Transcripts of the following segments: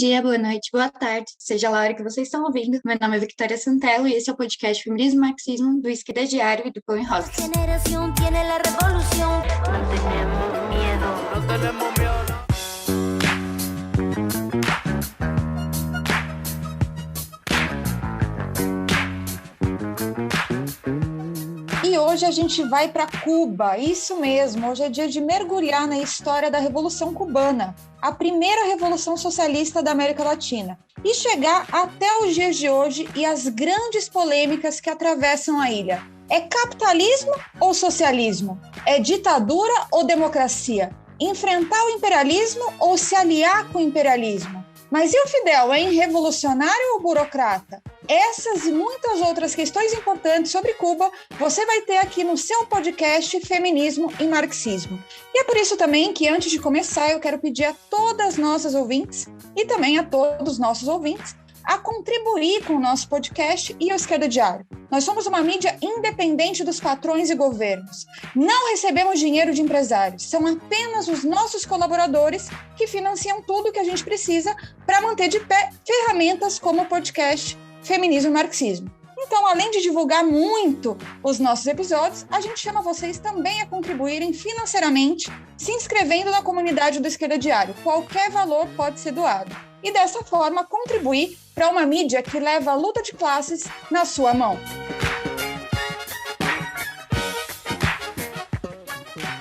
dia, boa noite, boa tarde, seja lá a hora que vocês estão ouvindo. Meu nome é Victoria Santelo e esse é o podcast Feminismo e Marxismo do Esquerda Diário e do Pão e Rosas. E hoje a gente vai para Cuba, isso mesmo, hoje é dia de mergulhar na história da Revolução Cubana, a primeira revolução socialista da América Latina, e chegar até os dias de hoje e as grandes polêmicas que atravessam a ilha. É capitalismo ou socialismo? É ditadura ou democracia? Enfrentar o imperialismo ou se aliar com o imperialismo? Mas e o Fidel, hein? Revolucionário ou burocrata? Essas e muitas outras questões importantes sobre Cuba você vai ter aqui no seu podcast Feminismo e Marxismo. E é por isso também que, antes de começar, eu quero pedir a todas as nossas ouvintes e também a todos os nossos ouvintes a contribuir com o nosso podcast e o Esquerda Diário. Nós somos uma mídia independente dos patrões e governos. Não recebemos dinheiro de empresários. São apenas os nossos colaboradores que financiam tudo que a gente precisa para manter de pé ferramentas como o podcast Feminismo e Marxismo. Então, além de divulgar muito os nossos episódios, a gente chama vocês também a contribuírem financeiramente, se inscrevendo na comunidade do Esquerda Diário. Qualquer valor pode ser doado. E dessa forma, contribuir para uma mídia que leva a luta de classes na sua mão.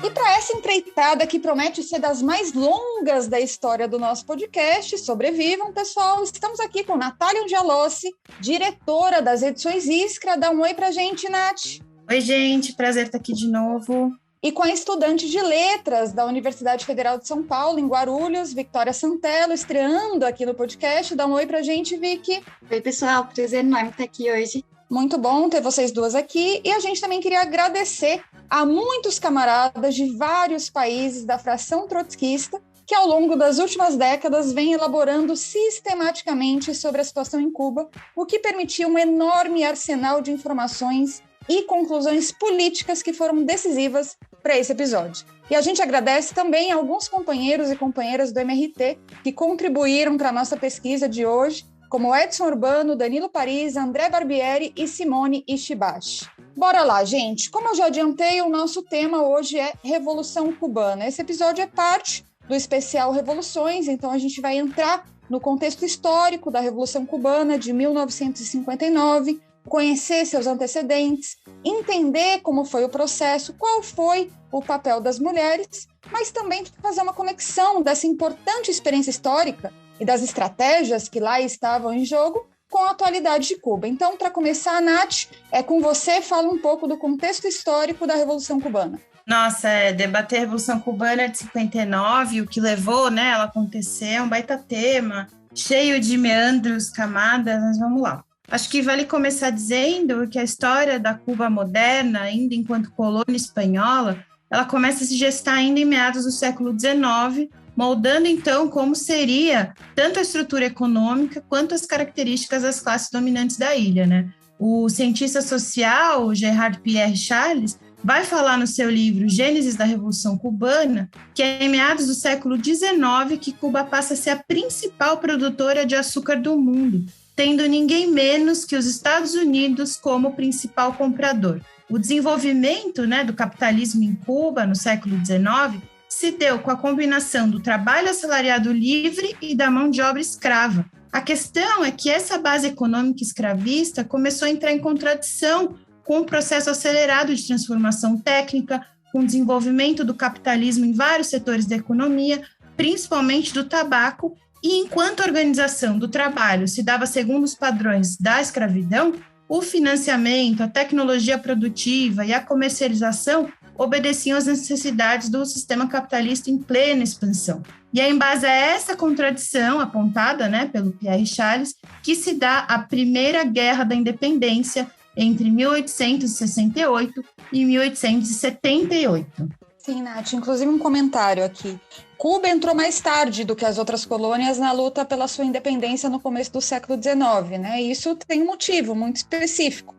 E para essa empreitada que promete ser das mais longas da história do nosso podcast, sobrevivam, pessoal, estamos aqui com Natália Angelossi, diretora das edições Iskra. Dá um oi pra gente, Nath. Oi, gente, prazer estar aqui de novo. E com a estudante de letras da Universidade Federal de São Paulo, em Guarulhos, Victoria Santelo, estreando aqui no podcast. Dá um oi pra gente, Vicky. Oi, pessoal, prazer enorme estar aqui hoje. Muito bom ter vocês duas aqui. E a gente também queria agradecer a muitos camaradas de vários países da fração trotskista que, ao longo das últimas décadas, vem elaborando sistematicamente sobre a situação em Cuba, o que permitiu um enorme arsenal de informações e conclusões políticas que foram decisivas para esse episódio. E a gente agradece também a alguns companheiros e companheiras do MRT que contribuíram para a nossa pesquisa de hoje, como Edson Urbano, Danilo Paris, André Barbieri e Simone Ishibashi. Bora lá, gente! Como eu já adiantei, o nosso tema hoje é Revolução Cubana. Esse episódio é parte do especial Revoluções, então a gente vai entrar no contexto histórico da Revolução Cubana de 1959, conhecer seus antecedentes, entender como foi o processo, qual foi o papel das mulheres, mas também fazer uma conexão dessa importante experiência histórica e das estratégias que lá estavam em jogo com a atualidade de Cuba. Então, para começar, Nath, é com você, fala um pouco do contexto histórico da Revolução Cubana. Nossa, debater a Revolução Cubana de 59, o que levou, né, ela acontecer, é um baita tema, cheio de meandros, camadas, mas vamos lá. Acho que vale começar dizendo que a história da Cuba moderna, ainda enquanto colônia espanhola, ela começa a se gestar ainda em meados do século XIX, moldando, então, como seria tanto a estrutura econômica quanto as características das classes dominantes da ilha, né? O cientista social Gerard Pierre Charles vai falar no seu livro Gênesis da Revolução Cubana que é em meados do século XIX que Cuba passa a ser a principal produtora de açúcar do mundo, tendo ninguém menos que os Estados Unidos como principal comprador. O desenvolvimento, né, do capitalismo em Cuba no século XIX se deu com a combinação do trabalho assalariado livre e da mão de obra escrava. A questão é que essa base econômica escravista começou a entrar em contradição com o processo acelerado de transformação técnica, com o desenvolvimento do capitalismo em vários setores da economia, principalmente do tabaco, e enquanto a organização do trabalho se dava segundo os padrões da escravidão, o financiamento, a tecnologia produtiva e a comercialização obedeciam às necessidades do sistema capitalista em plena expansão. E é em base a essa contradição apontada, né, pelo Pierre Charles que se dá a Primeira Guerra da Independência entre 1868 e 1878. Sim, Nath, inclusive um comentário aqui. Cuba entrou mais tarde do que as outras colônias na luta pela sua independência no começo do século XIX, né? E isso tem um motivo muito específico.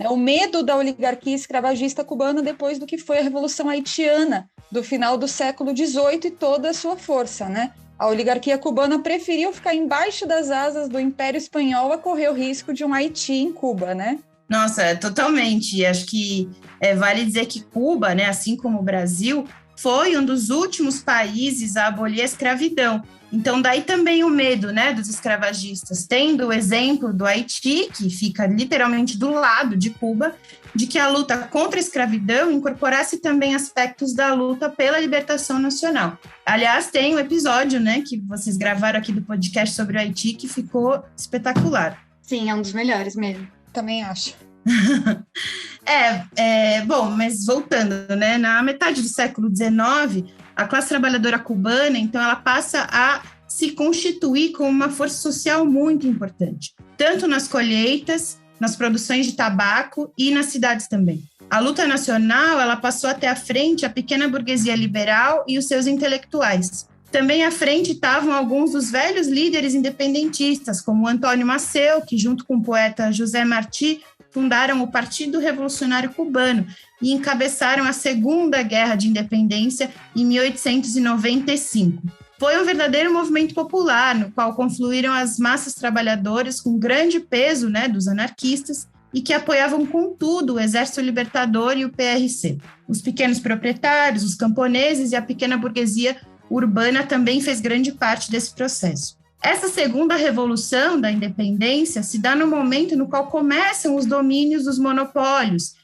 O medo da oligarquia escravagista cubana depois do que foi a Revolução Haitiana do final do século XVIII e toda a sua força, né? A oligarquia cubana preferiu ficar embaixo das asas do Império Espanhol a correr o risco de um Haiti em Cuba, né? Nossa, totalmente. Acho que vale dizer que Cuba, né, assim como o Brasil, foi um dos últimos países a abolir a escravidão. Então, daí também o medo, né, dos escravagistas, tendo o exemplo do Haiti, que fica literalmente do lado de Cuba, de que a luta contra a escravidão incorporasse também aspectos da luta pela libertação nacional. Aliás, tem um episódio, né, que vocês gravaram aqui do podcast sobre o Haiti, que ficou espetacular. Sim, é um dos melhores mesmo. Também acho. Bom, mas voltando, né, na metade do século XIX, a classe trabalhadora cubana, então, ela passa a se constituir como uma força social muito importante, tanto nas colheitas, nas produções de tabaco e nas cidades também. A luta nacional, ela passou até à frente a pequena burguesia liberal e os seus intelectuais. Também à frente estavam alguns dos velhos líderes independentistas, como Antônio Maceo, que junto com o poeta José Martí, fundaram o Partido Revolucionário Cubano e encabeçaram a Segunda Guerra de Independência em 1895. Foi um verdadeiro movimento popular, no qual confluíram as massas trabalhadoras com grande peso, né, dos anarquistas e que apoiavam com tudo o Exército Libertador e o PRC. Os pequenos proprietários, os camponeses e a pequena burguesia urbana também fez grande parte desse processo. Essa segunda revolução da independência se dá no momento no qual começam os domínios dos monopólios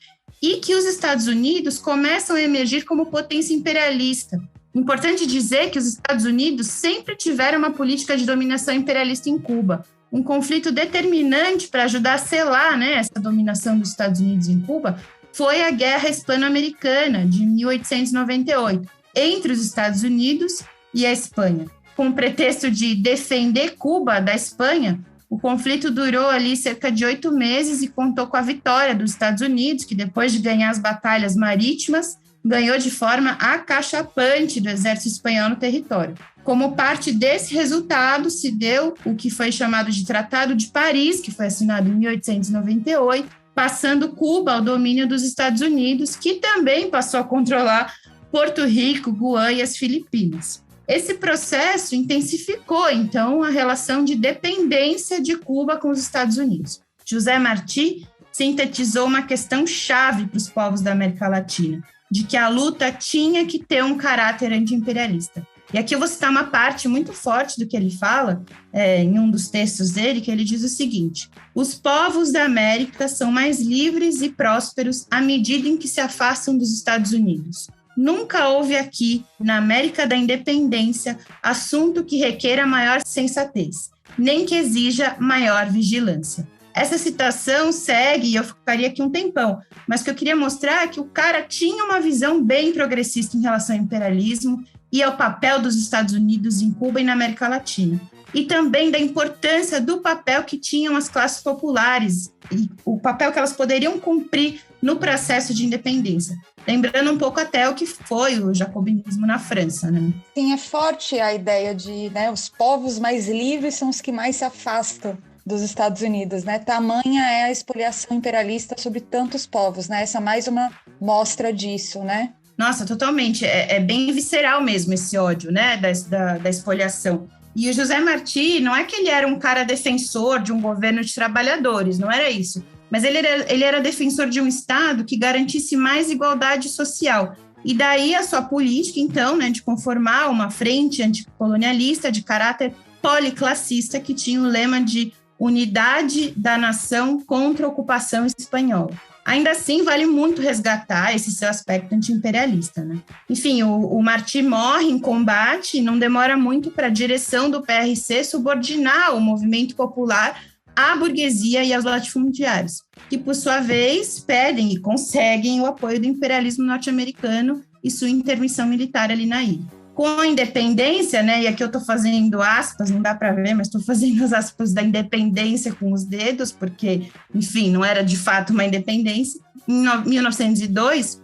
e que os Estados Unidos começam a emergir como potência imperialista. Importante dizer que os Estados Unidos sempre tiveram uma política de dominação imperialista em Cuba, um conflito determinante para ajudar a selar, né, essa dominação dos Estados Unidos em Cuba foi a Guerra Hispano-Americana de 1898, entre os Estados Unidos e a Espanha. Com o pretexto de defender Cuba da Espanha, o conflito durou ali cerca de 8 meses e contou com a vitória dos Estados Unidos, que depois de ganhar as batalhas marítimas, ganhou de forma acachapante do exército espanhol no território. Como parte desse resultado, se deu o que foi chamado de Tratado de Paris, que foi assinado em 1898, passando Cuba ao domínio dos Estados Unidos, que também passou a controlar Porto Rico, Guam e as Filipinas. Esse processo intensificou, então, a relação de dependência de Cuba com os Estados Unidos. José Martí sintetizou uma questão chave para os povos da América Latina, de que a luta tinha que ter um caráter anti-imperialista. E aqui eu vou citar uma parte muito forte do que ele fala, em um dos textos dele, que ele diz o seguinte: os povos da América são mais livres e prósperos à medida em que se afastam dos Estados Unidos. Nunca houve aqui, na América da Independência, assunto que requeira maior sensatez, nem que exija maior vigilância. Essa citação segue, e eu ficaria aqui um tempão, mas o que eu queria mostrar é que o cara tinha uma visão bem progressista em relação ao imperialismo e ao papel dos Estados Unidos em Cuba e na América Latina. E também da importância do papel que tinham as classes populares e o papel que elas poderiam cumprir no processo de independência. Lembrando um pouco até o que foi o jacobinismo na França, né? Sim, é forte a ideia de, né, os povos mais livres são os que mais se afastam dos Estados Unidos, né? Tamanha é a expoliação imperialista sobre tantos povos, né? Essa é mais uma mostra disso, né? Nossa, totalmente. É bem visceral mesmo esse ódio, né, da expoliação. E o José Martí, não é que ele era um cara defensor de um governo de trabalhadores, não era isso. Mas ele era defensor de um Estado que garantisse mais igualdade social. E daí a sua política, então, né, de conformar uma frente anticolonialista de caráter policlassista que tinha o lema de unidade da nação contra a ocupação espanhola. Ainda assim, vale muito resgatar esse seu aspecto anti-imperialista, né? Enfim, o Martí morre em combate e não demora muito para a direção do PRC subordinar o movimento popular à burguesia e aos latifundiários, que, por sua vez, pedem e conseguem o apoio do imperialismo norte-americano e sua intervenção militar ali na ilha. Com a independência, né, e aqui eu estou fazendo aspas, não dá para ver, mas estou fazendo as aspas da independência com os dedos, porque, enfim, não era de fato uma independência. Em 1902,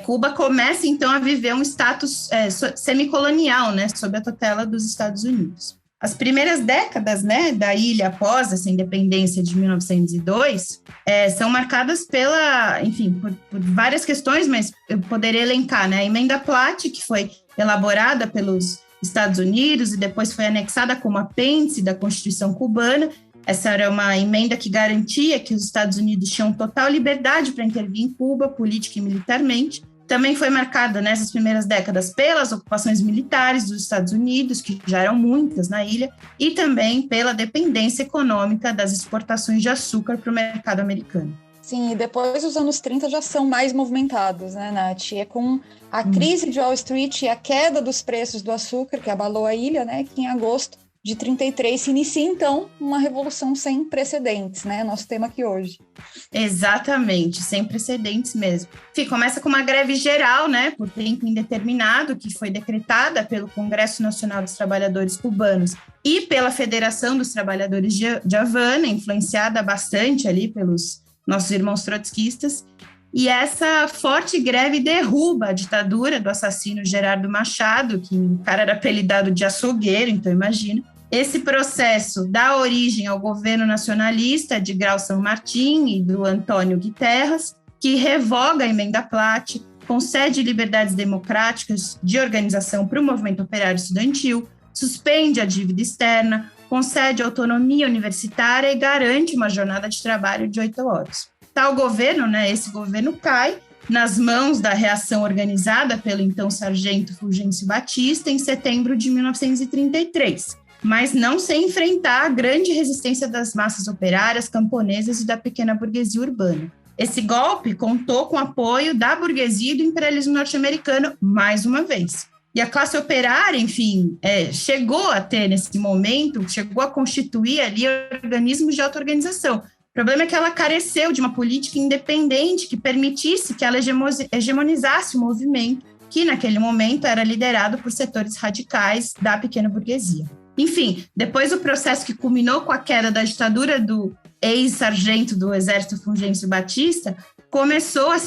Cuba começa, então, a viver um status semicolonial, né, sob a tutela dos Estados Unidos. As primeiras décadas, né, da ilha após essa independência de 1902 são marcadas por várias questões, mas eu poderia elencar, né, a Emenda Platt, que foi elaborada pelos Estados Unidos e depois foi anexada como apêndice da Constituição cubana. Essa era uma emenda que garantia que os Estados Unidos tinham total liberdade para intervir em Cuba, política e militarmente. Também foi marcada nessas primeiras décadas pelas ocupações militares dos Estados Unidos, que já eram muitas na ilha, e também pela dependência econômica das exportações de açúcar para o mercado americano. Sim, e depois os anos 30 já são mais movimentados, né, Nath? É com a crise de Wall Street e a queda dos preços do açúcar, que abalou a ilha, né, que em agosto de 33 se inicia, então, uma revolução sem precedentes, né? Nosso tema aqui hoje. Exatamente, sem precedentes mesmo. Enfim, começa com uma greve geral, né, por tempo indeterminado, que foi decretada pelo Congresso Nacional dos Trabalhadores Cubanos e pela Federação dos Trabalhadores de Havana, influenciada bastante ali pelos nossos irmãos trotskistas. E essa forte greve derruba a ditadura do assassino Gerardo Machado, que o cara era apelidado de açougueiro, então imagina. Esse processo dá origem ao governo nacionalista de Grau San Martín e do Antônio Guiterres, que revoga a emenda Platt, concede liberdades democráticas de organização para o movimento operário estudantil, suspende a dívida externa, concede autonomia universitária e garante uma jornada de trabalho de 8 horas. Tal governo, né, esse governo cai nas mãos da reação organizada pelo então sargento Fulgêncio Batista em setembro de 1933, mas não sem enfrentar a grande resistência das massas operárias, camponesas e da pequena burguesia urbana. Esse golpe contou com o apoio da burguesia e do imperialismo norte-americano mais uma vez. E a classe operária, enfim, chegou a ter nesse momento, chegou a constituir ali organismos de auto-organização. O problema é que ela careceu de uma política independente que permitisse que ela hegemonizasse o movimento, que naquele momento era liderado por setores radicais da pequena burguesia. Enfim, depois do processo que culminou com a queda da ditadura do ex-sargento do Exército Fulgêncio Batista, começou a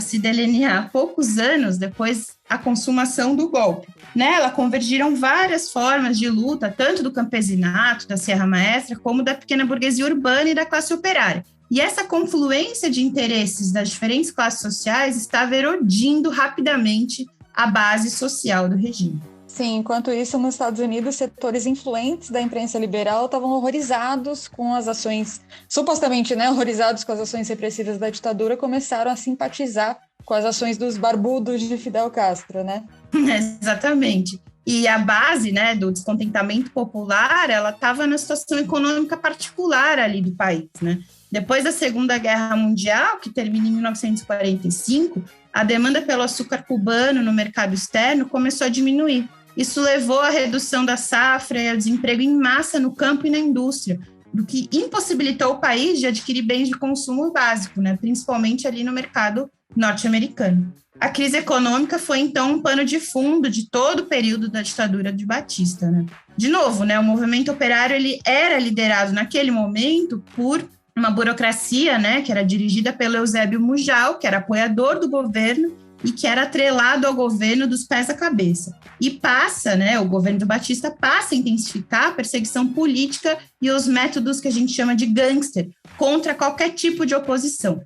se delinear poucos anos depois a consumação do golpe. Nela convergiram várias formas de luta, tanto do campesinato, da Serra Maestra, como da pequena burguesia urbana e da classe operária. E essa confluência de interesses das diferentes classes sociais estava erodindo rapidamente a base social do regime. Sim, enquanto isso, nos Estados Unidos, setores influentes da imprensa liberal estavam horrorizados com as ações, supostamente, né, horrorizados com as ações repressivas da ditadura, começaram a simpatizar com as ações dos barbudos de Fidel Castro, né? Exatamente. E a base, né, do descontentamento popular, ela estava na situação econômica particular ali do país, né? Depois da Segunda Guerra Mundial, que termina em 1945, a demanda pelo açúcar cubano no mercado externo começou a diminuir. Isso levou à redução da safra e ao desemprego em massa no campo e na indústria, o que impossibilitou o país de adquirir bens de consumo básico, né, principalmente ali no mercado norte-americano. A crise econômica foi, então, um pano de fundo de todo o período da ditadura de Batista, né? De novo, né, o movimento operário ele era liderado naquele momento por uma burocracia, né, que era dirigida pelo Eusébio Mujal, que era apoiador do governo e que era atrelado ao governo dos pés à cabeça. E passa, né, o governo do Batista passa a intensificar a perseguição política e os métodos que a gente chama de gangster contra qualquer tipo de oposição.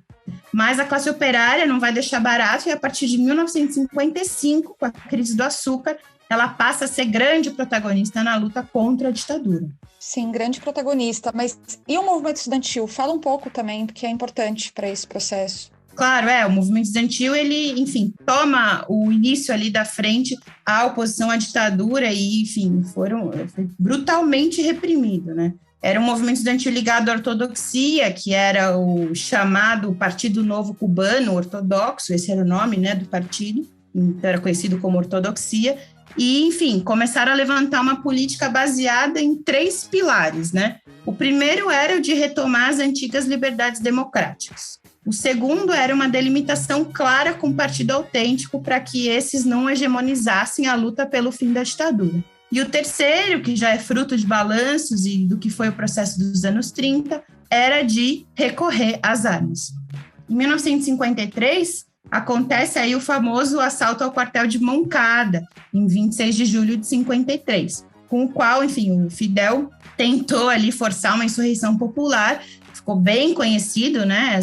Mas a classe operária não vai deixar barato e a partir de 1955, com a crise do açúcar, ela passa a ser grande protagonista na luta contra a ditadura. Sim, grande protagonista. Mas e o movimento estudantil? Fala um pouco também, porque é importante para esse processo. Claro, o movimento estudantil, ele, enfim, toma o início ali da frente à oposição à ditadura e, enfim, foi brutalmente reprimido, né? Era um movimento estudantil ligado à ortodoxia, que era o chamado Partido Novo Cubano Ortodoxo, esse era o nome, né, do partido, então era conhecido como ortodoxia, e, enfim, começaram a levantar uma política baseada em 3 pilares, né? O primeiro era o de retomar as antigas liberdades democráticas. O segundo era uma delimitação clara com o partido autêntico para que esses não hegemonizassem a luta pelo fim da ditadura. E o terceiro, que já é fruto de balanços e do que foi o processo dos anos 30, era de recorrer às armas. Em 1953, acontece aí o famoso assalto ao quartel de Moncada, em 26 de julho de 53, com o qual, enfim, o Fidel tentou ali forçar uma insurreição popular, ficou bem conhecido, né,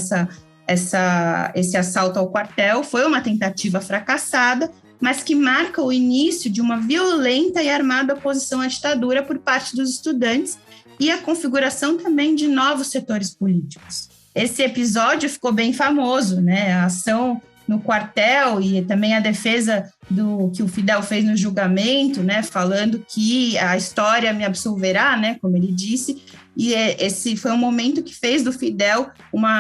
esse assalto ao quartel, foi uma tentativa fracassada, mas que marca o início de uma violenta e armada oposição à ditadura por parte dos estudantes e a configuração também de novos setores políticos. Esse episódio ficou bem famoso, né? A ação no quartel e também a defesa do que o Fidel fez no julgamento, né? Falando que a história me absolverá, né? Como ele disse. E esse foi um momento que fez do Fidel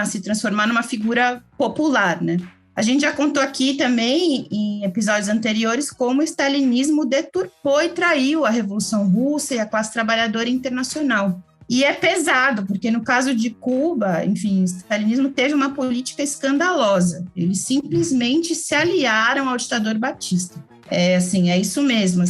se transformar numa figura popular, né? A gente já contou aqui também, em episódios anteriores, como o stalinismo deturpou e traiu a Revolução Russa e a classe trabalhadora internacional. E é pesado, porque no caso de Cuba, enfim, o stalinismo teve uma política escandalosa. Eles simplesmente se aliaram ao ditador Batista. É isso mesmo,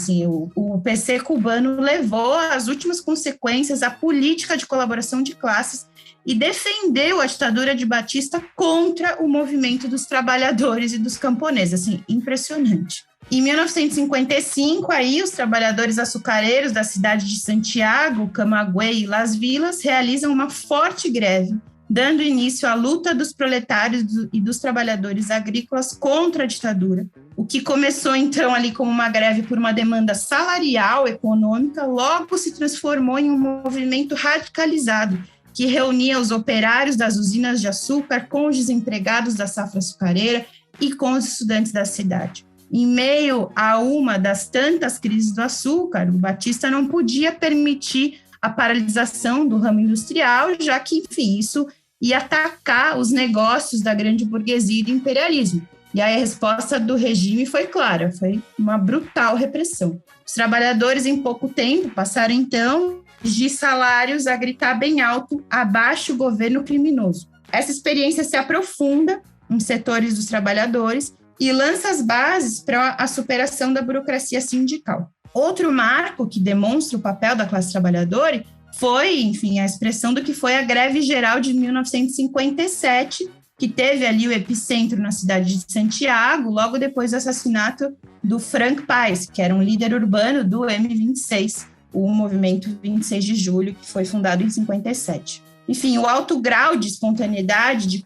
o PC cubano levou às últimas consequências a política de colaboração de classes e defendeu a ditadura de Batista contra o movimento dos trabalhadores e dos camponeses, impressionante. Em 1955, os trabalhadores açucareiros da cidade de Santiago, Camagüey e Las Vilas realizam uma forte greve, dando início à luta dos proletários e dos trabalhadores agrícolas contra a ditadura. O que começou, então, ali como uma greve por uma demanda salarial, econômica, logo se transformou em um movimento radicalizado, que reunia os operários das usinas de açúcar com os desempregados da safra açucareira e com os estudantes da cidade. Em meio a uma das tantas crises do açúcar, o Batista não podia permitir a paralisação do ramo industrial, já que, enfim, isso ia atacar os negócios da grande burguesia e do imperialismo. E aí a resposta do regime foi clara, foi uma brutal repressão. Os trabalhadores, em pouco tempo, passaram, então, de salários a gritar bem alto, abaixo o governo criminoso. Essa experiência se aprofunda em setores dos trabalhadores e lança as bases para a superação da burocracia sindical. Outro marco que demonstra o papel da classe trabalhadora foi, enfim, a expressão do que foi a Greve Geral de 1957, que teve ali o epicentro na cidade de Santiago, logo depois do assassinato do Frank Paes, que era um líder urbano do M26, o movimento 26 de julho, que foi fundado em 57. Enfim, o alto grau de espontaneidade, de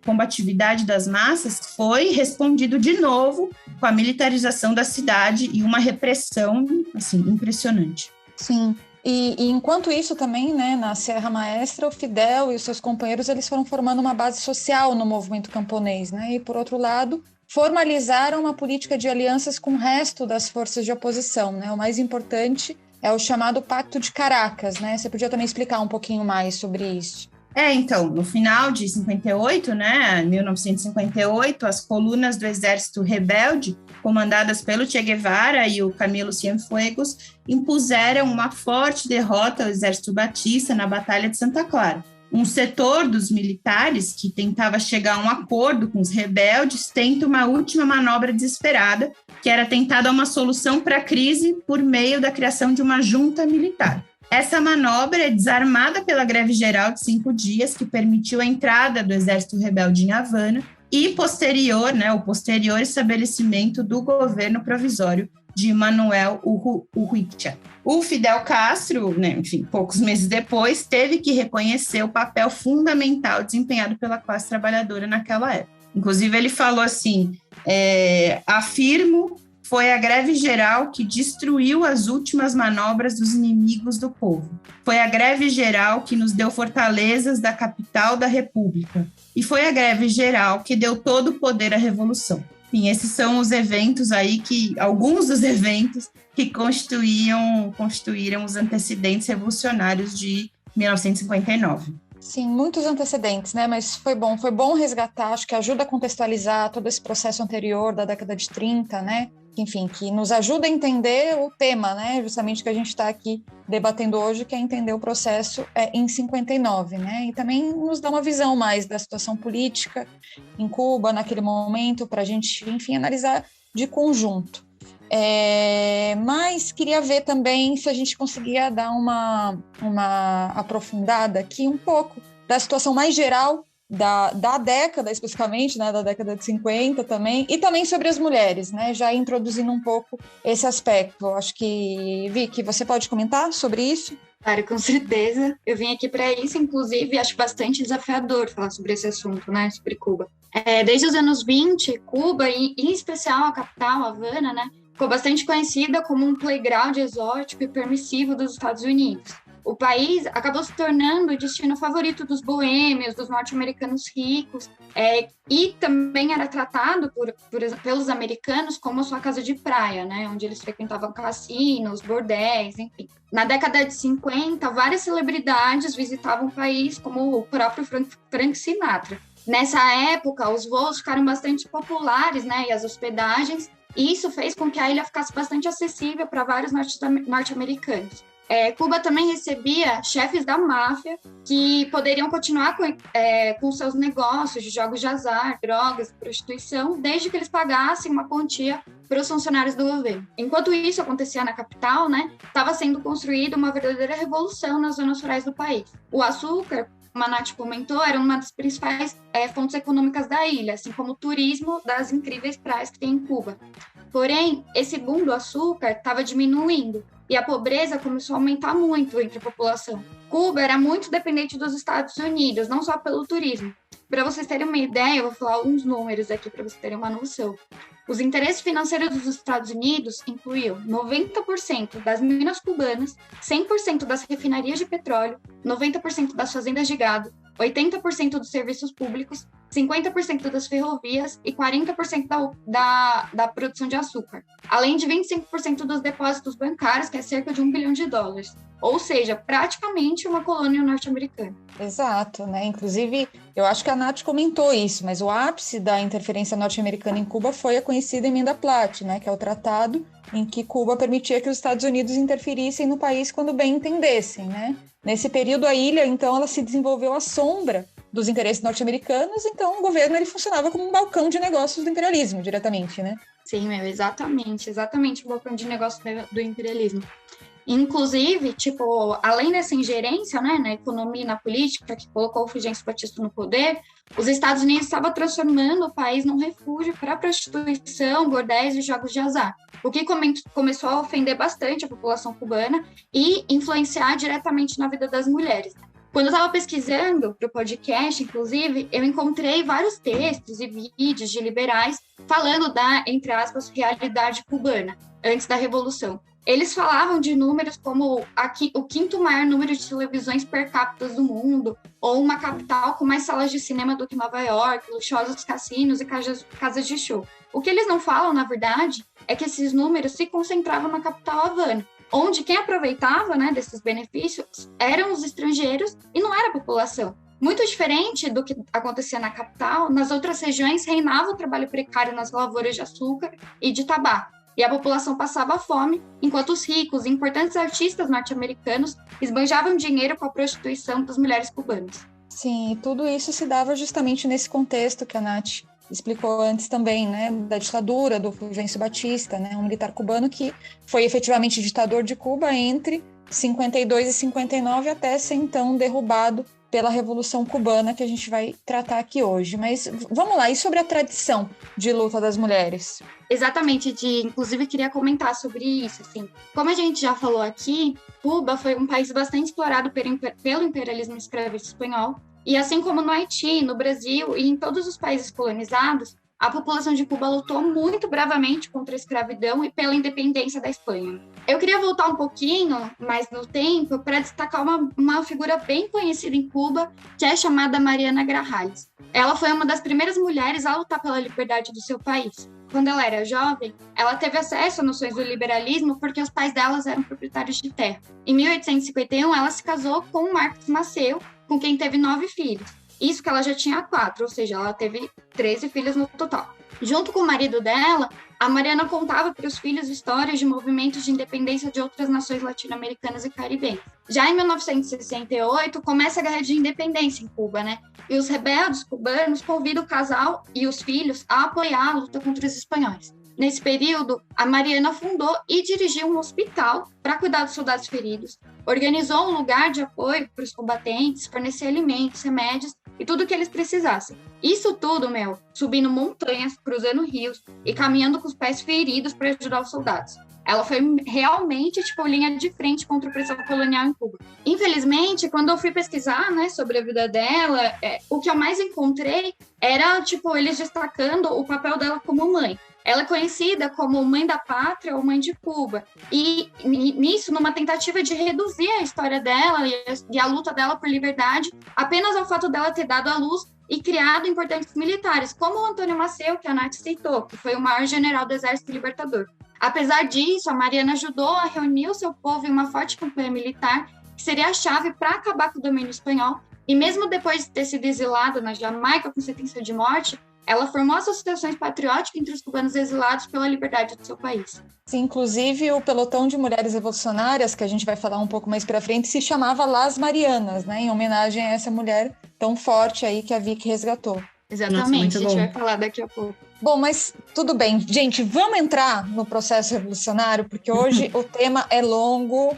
combatividade das massas foi respondido de novo com a militarização da cidade e uma repressão, impressionante. Sim, e enquanto isso também, né, na Serra Maestra, o Fidel e os seus companheiros, eles foram formando uma base social no movimento camponês, né, e por outro lado, formalizaram uma política de alianças com o resto das forças de oposição, né, o mais importante é o chamado Pacto de Caracas, né? Você podia também explicar um pouquinho mais sobre isso? Então, no final de 58, né, 1958, as colunas do exército rebelde, comandadas pelo Che Guevara e o Camilo Cienfuegos, impuseram uma forte derrota ao exército Batista na Batalha de Santa Clara. Um setor dos militares, que tentava chegar a um acordo com os rebeldes, tenta uma última manobra desesperada, que era tentar dar uma solução para a crise por meio da criação de uma junta militar. Essa manobra é desarmada pela greve geral de 5 dias, que permitiu a entrada do exército rebelde em Havana, e o posterior estabelecimento do governo provisório de Manuel Urrutia. O Fidel Castro, né, enfim, poucos meses depois, teve que reconhecer o papel fundamental desempenhado pela classe trabalhadora naquela época. Inclusive, ele falou assim, afirmo, foi a greve geral que destruiu as últimas manobras dos inimigos do povo. Foi a greve geral que nos deu fortalezas da capital da República. E foi a greve geral que deu todo o poder à Revolução. Enfim, esses são os eventos aí alguns dos eventos que constituíram os antecedentes revolucionários de 1959. Sim, muitos antecedentes, né? Mas foi bom resgatar, acho que ajuda a contextualizar todo esse processo anterior da década de 30, né? Enfim, que nos ajuda a entender o tema, né? Justamente que a gente está aqui debatendo hoje, que é entender o processo em 59, né? E também nos dá uma visão mais da situação política em Cuba naquele momento, para a gente, enfim, analisar de conjunto. Mas queria ver também se a gente conseguia dar uma aprofundada aqui um pouco da situação mais geral da década, especificamente, né, da década de 50 também, e também sobre as mulheres, né, já introduzindo um pouco esse aspecto. Acho que, Vicky, você pode comentar sobre isso? Claro, com certeza. Eu vim aqui para isso, inclusive, acho bastante desafiador falar sobre esse assunto, né, sobre Cuba. Desde os anos 20, Cuba, e em especial a capital, Havana, né, ficou bastante conhecida como um playground exótico e permissivo dos Estados Unidos. O país acabou se tornando o destino favorito dos boêmios, dos norte-americanos ricos, e também era tratado pelos americanos como sua casa de praia, né, onde eles frequentavam cassinos, bordéis, enfim. Na década de 50, várias celebridades visitavam o país, como o próprio Frank Sinatra. Nessa época, os voos ficaram bastante populares, né, e as hospedagens, e isso fez com que a ilha ficasse bastante acessível para vários norte-americanos. Cuba também recebia chefes da máfia que poderiam continuar com seus negócios de jogos de azar, drogas, prostituição, desde que eles pagassem uma quantia para os funcionários do governo. Enquanto isso acontecia na capital, né, estava sendo construída uma verdadeira revolução nas zonas rurais do país. O açúcar, como a Nath comentou, era uma das principais fontes econômicas da ilha, assim como o turismo das incríveis praias que tem em Cuba. Porém, esse boom do açúcar estava diminuindo e a pobreza começou a aumentar muito entre a população. Cuba era muito dependente dos Estados Unidos, não só pelo turismo. Para vocês terem uma ideia, eu vou falar alguns números aqui para vocês terem uma noção. Os interesses financeiros dos Estados Unidos incluíam 90% das minas cubanas, 100% das refinarias de petróleo, 90% das fazendas de gado, 80% dos serviços públicos, 50% das ferrovias e 40% da produção de açúcar, além de 25% dos depósitos bancários, que é cerca de $1 bilhão. Ou seja, praticamente uma colônia norte-americana. Exato, né? Inclusive, eu acho que a Nath comentou isso, mas o ápice da interferência norte-americana em Cuba foi a conhecida Emenda Platt, né? Que é o tratado em que Cuba permitia que os Estados Unidos interferissem no país quando bem entendessem, né? Nesse período, a ilha, então, ela se desenvolveu à sombra dos interesses norte-americanos, então o governo ele funcionava como um balcão de negócios do imperialismo, diretamente, né? Sim, exatamente o balcão de negócios do imperialismo. Inclusive, além dessa ingerência, né, na economia e na política, que colocou o Fulgêncio Batista no poder, os Estados Unidos estavam transformando o país num refúgio para prostituição, bordéis e jogos de azar, o que começou a ofender bastante a população cubana e influenciar diretamente na vida das mulheres. Quando eu estava pesquisando para o podcast, inclusive, eu encontrei vários textos e vídeos de liberais falando da, entre aspas, realidade cubana, antes da Revolução. Eles falavam de números como o quinto maior número de televisões per capita do mundo, ou uma capital com mais salas de cinema do que Nova York, luxuosos cassinos e casas de show. O que eles não falam, na verdade, é que esses números se concentravam na capital Havana, onde quem aproveitava, né, desses benefícios eram os estrangeiros e não era a população. Muito diferente do que acontecia na capital, nas outras regiões reinava o trabalho precário nas lavouras de açúcar e de tabaco. E a população passava fome, enquanto os ricos e importantes artistas norte-americanos esbanjavam dinheiro com a prostituição das mulheres cubanas. Sim, e tudo isso se dava justamente nesse contexto que a Nath explicou antes também, né, da ditadura do Fulgêncio Batista, né, um militar cubano que foi efetivamente ditador de Cuba entre 52 e 59, até ser então derrubado pela Revolução Cubana, que a gente vai tratar aqui hoje. Mas vamos lá, e sobre a tradição de luta das mulheres? Exatamente, inclusive queria comentar sobre isso. Assim. Como a gente já falou aqui, Cuba foi um país bastante explorado pelo imperialismo escravista espanhol, e assim como no Haiti, no Brasil e em todos os países colonizados, a população de Cuba lutou muito bravamente contra a escravidão e pela independência da Espanha. Eu queria voltar um pouquinho mais no tempo para destacar uma figura bem conhecida em Cuba, que é chamada Mariana Grajales. Ela foi uma das primeiras mulheres a lutar pela liberdade do seu país. Quando ela era jovem, ela teve acesso a noções do liberalismo porque os pais delas eram proprietários de terra. Em 1851, ela se casou com Marcos Maceo, com quem teve 9 filhos. Isso que ela já tinha 4, ou seja, ela teve 13 filhos no total. Junto com o marido dela, a Mariana contava para os filhos histórias de movimentos de independência de outras nações latino-americanas e caribenhas. Já em 1968, começa a Guerra de Independência em Cuba, né? E os rebeldes cubanos convidam o casal e os filhos a apoiar a luta contra os espanhóis. Nesse período, a Mariana fundou e dirigiu um hospital para cuidar dos soldados feridos, organizou um lugar de apoio para os combatentes, fornecer alimentos, remédios e tudo o que eles precisassem. Isso tudo, subindo montanhas, cruzando rios e caminhando com os pés feridos para ajudar os soldados. Ela foi realmente, tipo, linha de frente contra a opressão colonial em Cuba. Infelizmente, quando eu fui pesquisar, né, sobre a vida dela, o que eu mais encontrei era, tipo, eles destacando o papel dela como mãe. Ela é conhecida como mãe da pátria ou mãe de Cuba. E nisso, numa tentativa de reduzir a história dela e a luta dela por liberdade, apenas ao fato dela ter dado à luz e criado importantes militares, como o Antônio Maceo, que a Nath citou, que foi o maior general do Exército Libertador. Apesar disso, a Mariana ajudou a reunir o seu povo em uma forte campanha militar, que seria a chave para acabar com o domínio espanhol. E mesmo depois de ter sido exilada na Jamaica com sentença de morte, ela formou associações patrióticas entre os cubanos exilados pela liberdade do seu país. Sim, inclusive o pelotão de mulheres revolucionárias, que a gente vai falar um pouco mais para frente, se chamava Las Marianas, né, em homenagem a essa mulher tão forte aí que a Vicky resgatou. Exatamente, nossa, a gente vai falar daqui a pouco. Bom, mas tudo bem. Gente, vamos entrar no processo revolucionário, porque hoje o tema é longo,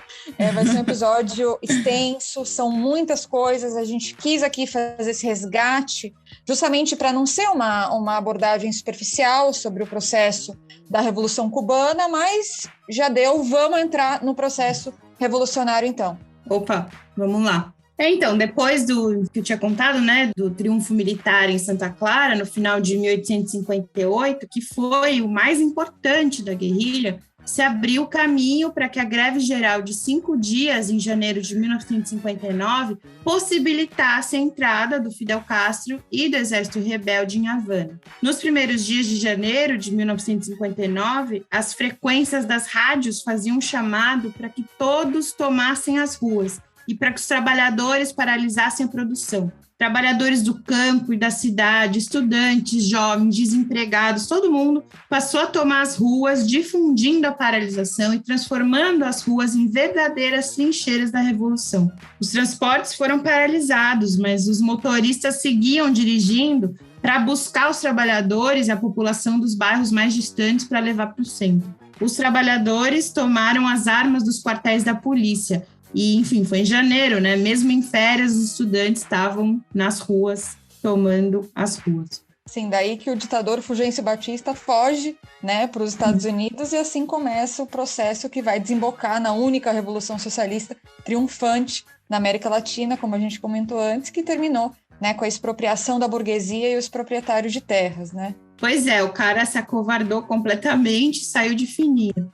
vai ser um episódio extenso, são muitas coisas. A gente quis aqui fazer esse resgate justamente para não ser uma abordagem superficial sobre o processo da Revolução Cubana, mas já deu, vamos entrar no processo revolucionário então. Opa, vamos lá. Então, depois do que eu tinha contado, né, do triunfo militar em Santa Clara, no final de 1858, que foi o mais importante da guerrilha, se abriu o caminho para que a greve geral de 5 dias, em janeiro de 1959, possibilitasse a entrada do Fidel Castro e do Exército Rebelde em Havana. Nos primeiros dias de janeiro de 1959, as frequências das rádios faziam um chamado para que todos tomassem as ruas, e para que os trabalhadores paralisassem a produção. Trabalhadores do campo e da cidade, estudantes, jovens, desempregados, todo mundo passou a tomar as ruas, difundindo a paralisação e transformando as ruas em verdadeiras trincheiras da Revolução. Os transportes foram paralisados, mas os motoristas seguiam dirigindo para buscar os trabalhadores e a população dos bairros mais distantes para levar para o centro. Os trabalhadores tomaram as armas dos quartéis da polícia. E, enfim, foi em janeiro, né? Mesmo em férias, os estudantes estavam nas ruas, tomando as ruas. Sim, daí que o ditador Fulgêncio Batista foge, né, para os Estados Unidos, e assim começa o processo que vai desembocar na única revolução socialista triunfante na América Latina, como a gente comentou antes, que terminou, né, com a expropriação da burguesia e os proprietários de terras, né? Pois é, o cara se acovardou completamente, saiu de fininho.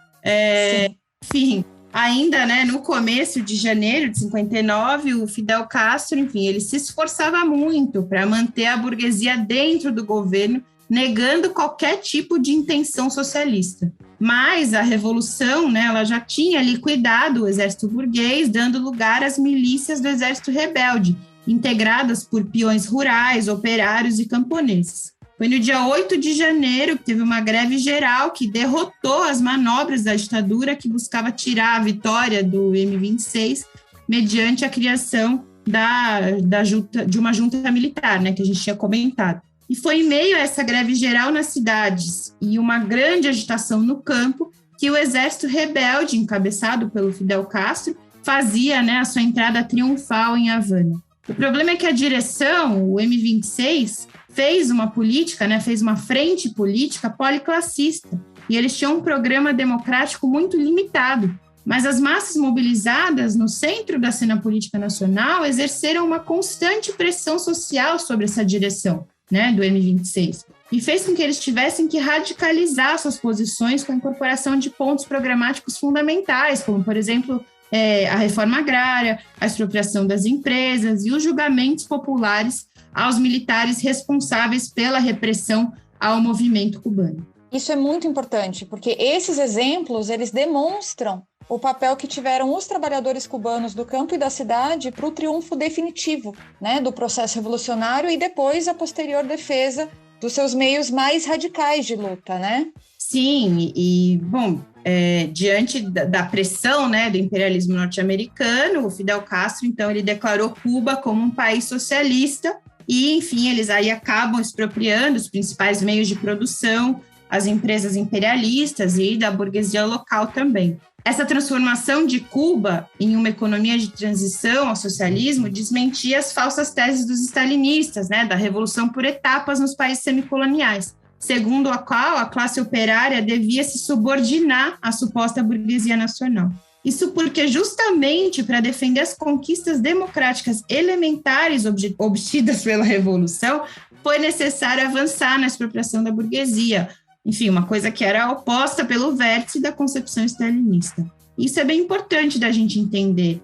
Enfim... Ainda, né, no começo de janeiro de 59, o Fidel Castro, enfim, ele se esforçava muito para manter a burguesia dentro do governo, negando qualquer tipo de intenção socialista. Mas a Revolução, né, ela já tinha liquidado o exército burguês, dando lugar às milícias do exército rebelde, integradas por peões rurais, operários e camponeses. Foi no dia 8 de janeiro que teve uma greve geral que derrotou as manobras da ditadura que buscava tirar a vitória do M26 mediante a criação de uma junta militar, né, que a gente tinha comentado. E foi em meio a essa greve geral nas cidades e uma grande agitação no campo que o exército rebelde, encabeçado pelo Fidel Castro, fazia, né, a sua entrada triunfal em Havana. O problema é que a direção, o M26, fez uma política, né, fez uma frente política policlassista, e eles tinham um programa democrático muito limitado. Mas as massas mobilizadas no centro da cena política nacional exerceram uma constante pressão social sobre essa direção, né, do M26, e fez com que eles tivessem que radicalizar suas posições com a incorporação de pontos programáticos fundamentais, como, por exemplo, a reforma agrária, a expropriação das empresas e os julgamentos populares aos militares responsáveis pela repressão ao movimento cubano. Isso é muito importante, porque esses exemplos, eles demonstram o papel que tiveram os trabalhadores cubanos do campo e da cidade para o triunfo definitivo, né, do processo revolucionário e depois a posterior defesa dos seus meios mais radicais de luta, né? Sim, bom, diante da pressão, né, do imperialismo norte-americano, o Fidel Castro, então, ele declarou Cuba como um país socialista e, enfim, eles aí acabam expropriando os principais meios de produção, as empresas imperialistas e da burguesia local também. Essa transformação de Cuba em uma economia de transição ao socialismo desmentia as falsas teses dos stalinistas, né, da revolução por etapas nos países semicoloniais. segundo a qual a classe operária devia se subordinar à suposta burguesia nacional. Isso porque, justamente para defender as conquistas democráticas elementares obtidas pela Revolução, foi necessário avançar na expropriação da burguesia. Enfim, uma coisa que era oposta pelo vértice da concepção stalinista. Isso é bem importante da gente entender.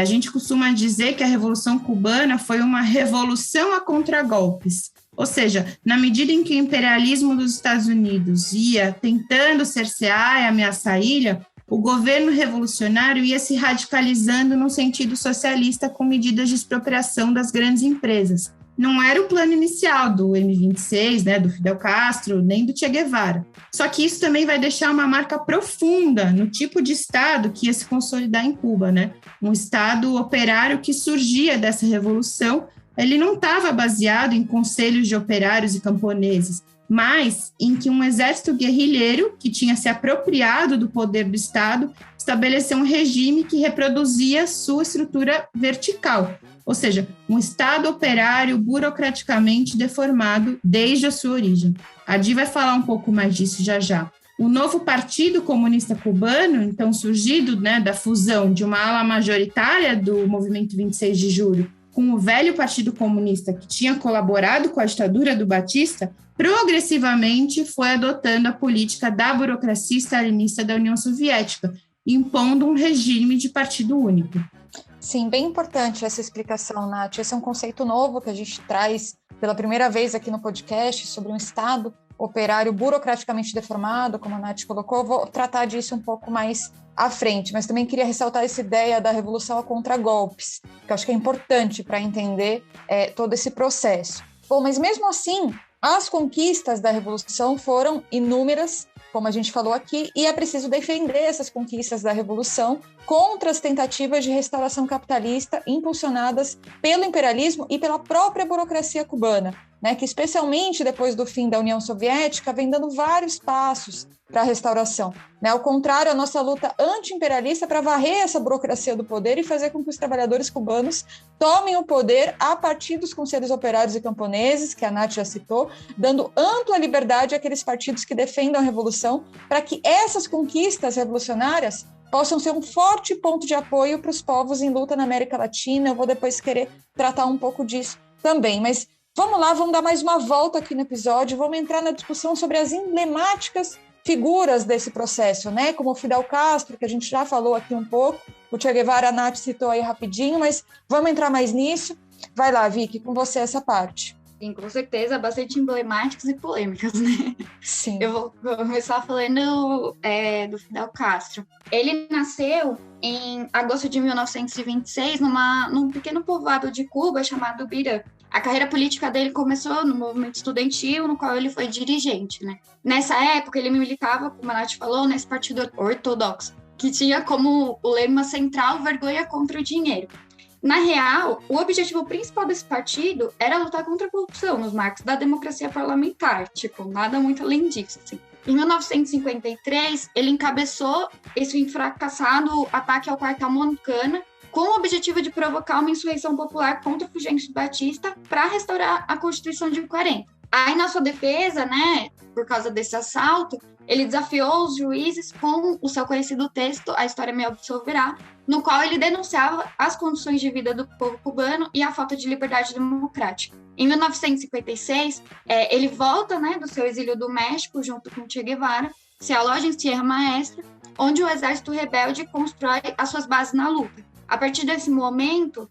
A gente costuma dizer que a Revolução Cubana foi uma revolução a contragolpes. Ou seja, na medida em que o imperialismo dos Estados Unidos ia tentando cercear e ameaçar a ilha, o governo revolucionário ia se radicalizando no sentido socialista com medidas de expropriação das grandes empresas. Não era o plano inicial do M26, né, do Fidel Castro, nem do Che Guevara. Só que isso também vai deixar uma marca profunda no tipo de Estado que ia se consolidar em Cuba, né? Um Estado operário que surgia dessa revolução. Ele não estava baseado em conselhos de operários e camponeses, mas em que um exército guerrilheiro, que tinha se apropriado do poder do Estado, estabeleceu um regime que reproduzia sua estrutura vertical, ou seja, um Estado operário burocraticamente deformado desde a sua origem. A Di vai falar um pouco mais disso já já. O novo Partido Comunista Cubano, então surgido, né, da fusão de uma ala majoritária do Movimento 26 de Julho com o velho Partido Comunista que tinha colaborado com a ditadura do Batista, progressivamente foi adotando a política da burocracia stalinista da União Soviética, impondo um regime de partido único. Sim, bem importante essa explicação, Nath. Esse é um conceito novo que a gente traz pela primeira vez aqui no podcast sobre um Estado operário burocraticamente deformado, como a Nath colocou. Vou tratar disso um pouco mais à frente, mas também queria ressaltar essa ideia da revolução a contragolpes, que eu acho que é importante para entender todo esse processo. Bom, mas mesmo assim, as conquistas da Revolução foram inúmeras, como a gente falou aqui, e é preciso defender essas conquistas da Revolução contra as tentativas de restauração capitalista impulsionadas pelo imperialismo e pela própria burocracia cubana, né, que especialmente depois do fim da União Soviética vem dando vários passos para a restauração. Né? Ao contrário, a nossa luta anti-imperialista para varrer essa burocracia do poder e fazer com que os trabalhadores cubanos tomem o poder a partir dos conselhos operários e camponeses, que a Nath já citou, dando ampla liberdade àqueles partidos que defendam a revolução, para que essas conquistas revolucionárias possam ser um forte ponto de apoio para os povos em luta na América Latina. Eu vou depois querer tratar um pouco disso também, mas vamos lá, vamos dar mais uma volta aqui no episódio, vamos entrar na discussão sobre as emblemáticas figuras desse processo, né? Como o Fidel Castro, que a gente já falou aqui um pouco, o Che Guevara, a Nath citou aí rapidinho, mas vamos entrar mais nisso. Vai lá, Vicky, com você essa parte. Sim, com certeza, bastante emblemáticas e polêmicas, né? Sim. Eu vou começar falando do Fidel Castro. Ele nasceu em agosto de 1926 num pequeno povoado de Cuba chamado Birã. A carreira política dele começou no movimento estudantil, no qual ele foi dirigente, né? Nessa época, ele militava, como a Nath falou, nesse partido ortodoxo, que tinha como o lema central vergonha contra o dinheiro. Na real, o objetivo principal desse partido era lutar contra a corrupção nos marcos da democracia parlamentar, tipo, nada muito além disso, assim. Em 1953, ele encabeçou esse fracassado ataque ao quartel Moncana, com o objetivo de provocar uma insurreição popular contra o Fulgêncio Batista para restaurar a Constituição de 40. Aí, na sua defesa, né, por causa desse assalto, ele desafiou os juízes com o seu conhecido texto, A História Me Absolverá, no qual ele denunciava as condições de vida do povo cubano e a falta de liberdade democrática. Em 1956, ele volta, né, do seu exílio do México, junto com Che Guevara, se aloja em Sierra Maestra, onde o exército rebelde constrói as suas bases na luta. A partir desse momento,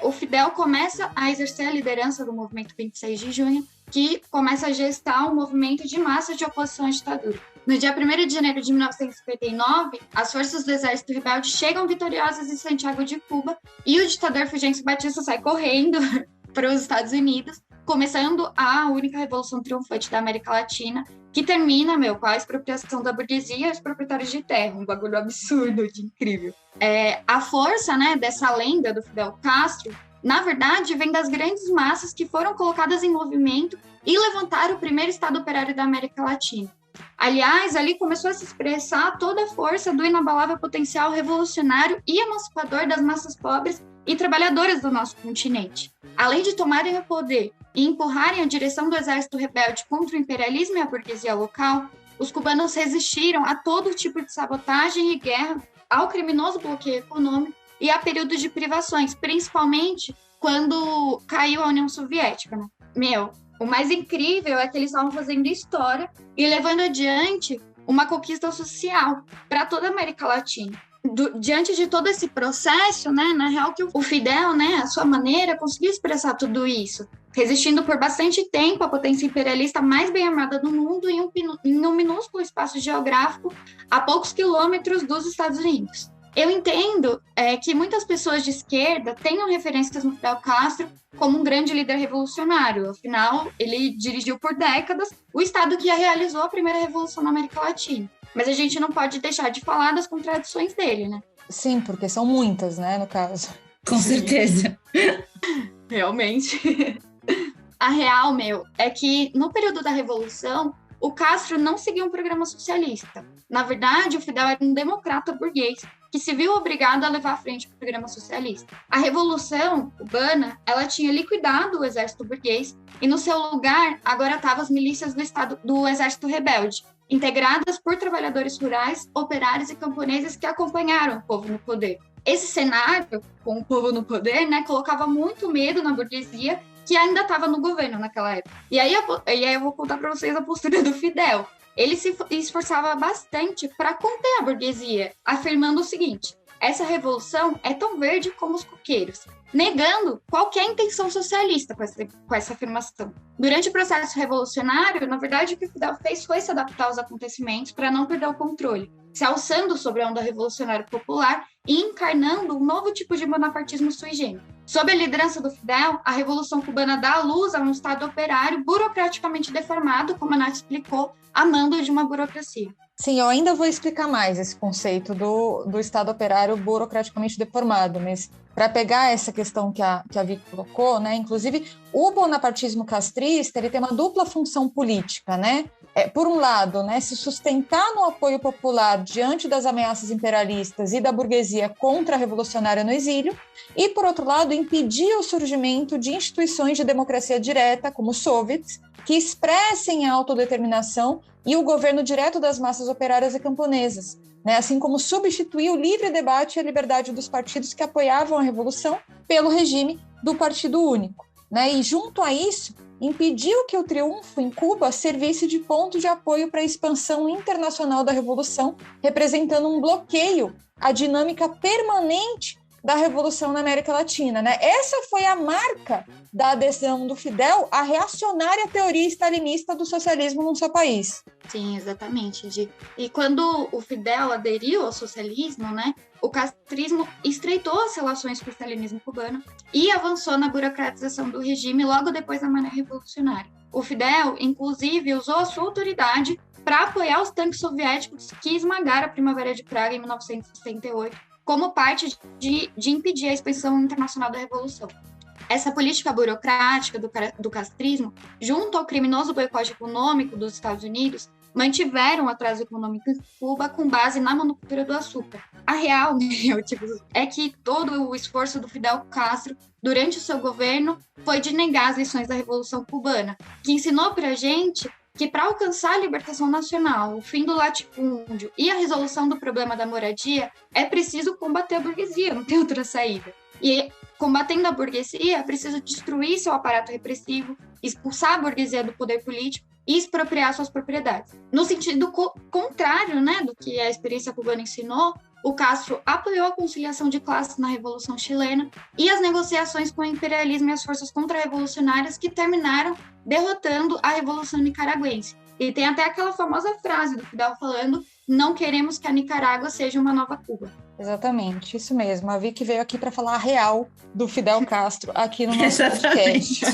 o Fidel começa a exercer a liderança do movimento 26 de junho, que começa a gestar um movimento de massa de oposição à ditadura. No dia 1º de janeiro de 1959, as forças do exército rebelde chegam vitoriosas em Santiago de Cuba e o ditador Fulgêncio Batista sai correndo para os Estados Unidos, começando a única revolução triunfante da América Latina, que termina, com a expropriação da burguesia e os proprietários de terra, um bagulho absurdo, de incrível. A força, né, dessa lenda do Fidel Castro, na verdade, vem das grandes massas que foram colocadas em movimento e levantaram o primeiro Estado operário da América Latina. Aliás, ali começou a se expressar toda a força do inabalável potencial revolucionário e emancipador das massas pobres e trabalhadoras do nosso continente. Além de tomarem o poder e empurrarem a direção do exército rebelde contra o imperialismo e a burguesia local, os cubanos resistiram a todo tipo de sabotagem e guerra, ao criminoso bloqueio econômico e a períodos de privações, principalmente quando caiu a União Soviética, né? O mais incrível é que eles estavam fazendo história e levando adiante uma conquista social para toda a América Latina. Diante de todo esse processo, né, na real que o Fidel, né, a sua maneira, conseguiu expressar tudo isso, resistindo por bastante tempo à potência imperialista mais bem armada do mundo em um minúsculo espaço geográfico a poucos quilômetros dos Estados Unidos. Eu entendo que muitas pessoas de esquerda tenham referências no Fidel Castro como um grande líder revolucionário. Afinal, ele dirigiu por décadas o Estado que realizou a primeira revolução na América Latina. Mas a gente não pode deixar de falar das contradições dele, né? Sim, porque são muitas, né, no caso. Com certeza. Realmente. A real, é que no período da Revolução, o Castro não seguia um programa socialista. Na verdade, o Fidel era um democrata burguês que se viu obrigado a levar à frente o programa socialista. A Revolução Cubana, ela tinha liquidado o exército burguês e no seu lugar agora estavam as milícias do exército rebelde, integradas por trabalhadores rurais, operários e camponeses que acompanharam o povo no poder. Esse cenário, com o povo no poder, né, colocava muito medo na burguesia que ainda estava no governo naquela época. E aí eu vou contar para vocês a postura do Fidel. Ele se esforçava bastante para conter a burguesia, afirmando o seguinte: essa revolução é tão verde como os coqueiros, negando qualquer intenção socialista com essa afirmação. Durante o processo revolucionário, na verdade, o que o Fidel fez foi se adaptar aos acontecimentos para não perder o controle, se alçando sobre a onda revolucionária popular e encarnando um novo tipo de bonapartismo sui generis. Sob a liderança do Fidel, a Revolução Cubana dá à luz a um Estado operário burocraticamente deformado, como a Nath explicou, a mando de uma burocracia. Sim, eu ainda vou explicar mais esse conceito do Estado operário burocraticamente deformado, mas para pegar essa questão que a Vicky colocou, né, inclusive o bonapartismo castrista, ele tem uma dupla função política, né? Por um lado, né, se sustentar no apoio popular diante das ameaças imperialistas e da burguesia contra-revolucionária no exílio, e, por outro lado, impedir o surgimento de instituições de democracia direta, como os soviets, que expressem a autodeterminação e o governo direto das massas operárias e camponesas, né, assim como substituir o livre debate e a liberdade dos partidos que apoiavam a revolução pelo regime do Partido Único, né, e, junto a isso, impediu que o triunfo em Cuba servisse de ponto de apoio para a expansão internacional da Revolução, representando um bloqueio à dinâmica permanente da Revolução na América Latina, né? Essa foi a marca da adesão do Fidel à reacionária teoria stalinista do socialismo no seu país. Sim, exatamente. E quando o Fidel aderiu ao socialismo, né, o castrismo estreitou as relações com o stalinismo cubano e avançou na burocratização do regime logo depois da Manhã Revolucionária. O Fidel, inclusive, usou a sua autoridade para apoiar os tanques soviéticos que esmagaram a Primavera de Praga em 1968, como parte de impedir a expansão internacional da Revolução. Essa política burocrática do castrismo, junto ao criminoso boicote econômico dos Estados Unidos, mantiveram o atraso econômico em Cuba com base na manufatura do açúcar. A real, é que todo o esforço do Fidel Castro durante o seu governo foi de negar as lições da Revolução Cubana, que ensinou para a gente que para alcançar a libertação nacional, o fim do latifúndio e a resolução do problema da moradia, é preciso combater a burguesia, não tem outra saída. E combatendo a burguesia, é preciso destruir seu aparato repressivo, expulsar a burguesia do poder político e expropriar suas propriedades. No sentido contrário, né, do que a experiência cubana ensinou, o Castro apoiou a conciliação de classes na Revolução Chilena e as negociações com o imperialismo e as forças contra-revolucionárias que terminaram derrotando a Revolução Nicaragüense. E tem até aquela famosa frase do Fidel falando: não queremos que a Nicarágua seja uma nova Cuba. Exatamente, isso mesmo. A Vicky veio aqui para falar a real do Fidel Castro aqui no nosso podcast.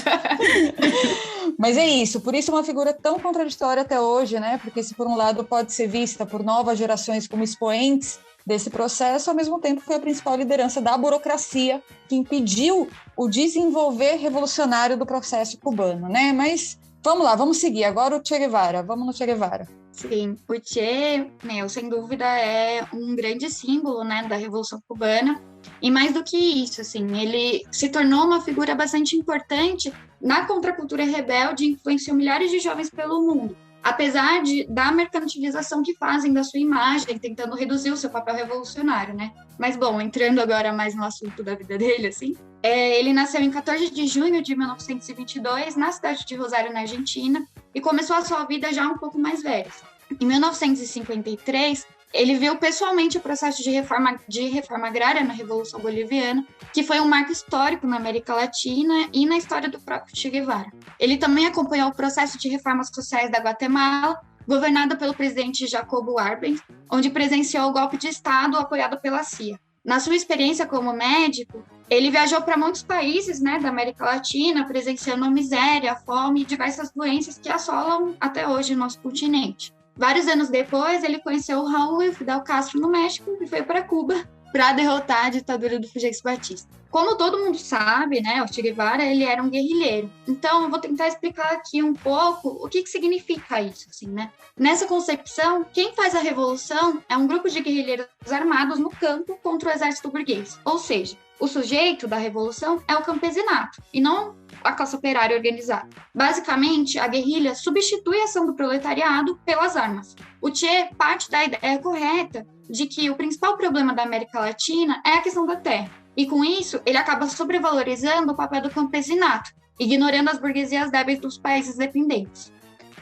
Mas é isso, por isso é uma figura tão contraditória até hoje, né? Porque se por um lado pode ser vista por novas gerações como expoentes desse processo, ao mesmo tempo foi a principal liderança da burocracia que impediu o desenvolver revolucionário do processo cubano, né? Mas vamos lá, vamos seguir. Agora o Che Guevara, vamos no Che Guevara. Sim, o Che, sem dúvida, é um grande símbolo, né, da Revolução Cubana. E mais do que isso, assim, ele se tornou uma figura bastante importante na contracultura rebelde e influenciou milhares de jovens pelo mundo, apesar da mercantilização que fazem da sua imagem, tentando reduzir o seu papel revolucionário, né? Mas, bom, entrando agora mais no assunto da vida dele, assim, ele nasceu em 14 de junho de 1922, na cidade de Rosário, na Argentina, e começou a sua vida já um pouco mais velho. Em 1953, ele viu pessoalmente o processo de reforma agrária na Revolução Boliviana, que foi um marco histórico na América Latina e na história do próprio Che Guevara. Ele também acompanhou o processo de reformas sociais da Guatemala, governada pelo presidente Jacobo Arbenz, onde presenciou o golpe de Estado apoiado pela CIA. Na sua experiência como médico, ele viajou para muitos países, né, da América Latina, presenciando a miséria, a fome e diversas doenças que assolam até hoje o nosso continente. Vários anos depois, ele conheceu o Raul e o Fidel Castro no México e foi para Cuba para derrotar a ditadura do Fulgêncio Batista. Como todo mundo sabe, né, o Che Guevara, ele era um guerrilheiro. Então, eu vou tentar explicar aqui um pouco o que significa isso, assim, né? Nessa concepção, quem faz a revolução é um grupo de guerrilheiros armados no campo contra o exército burguês. Ou seja, o sujeito da revolução é o campesinato, e não a classe operária organizada. Basicamente, a guerrilha substitui a ação do proletariado pelas armas. O Che parte da ideia correta de que o principal problema da América Latina é a questão da terra. E com isso, ele acaba sobrevalorizando o papel do campesinato, ignorando as burguesias débeis dos países dependentes.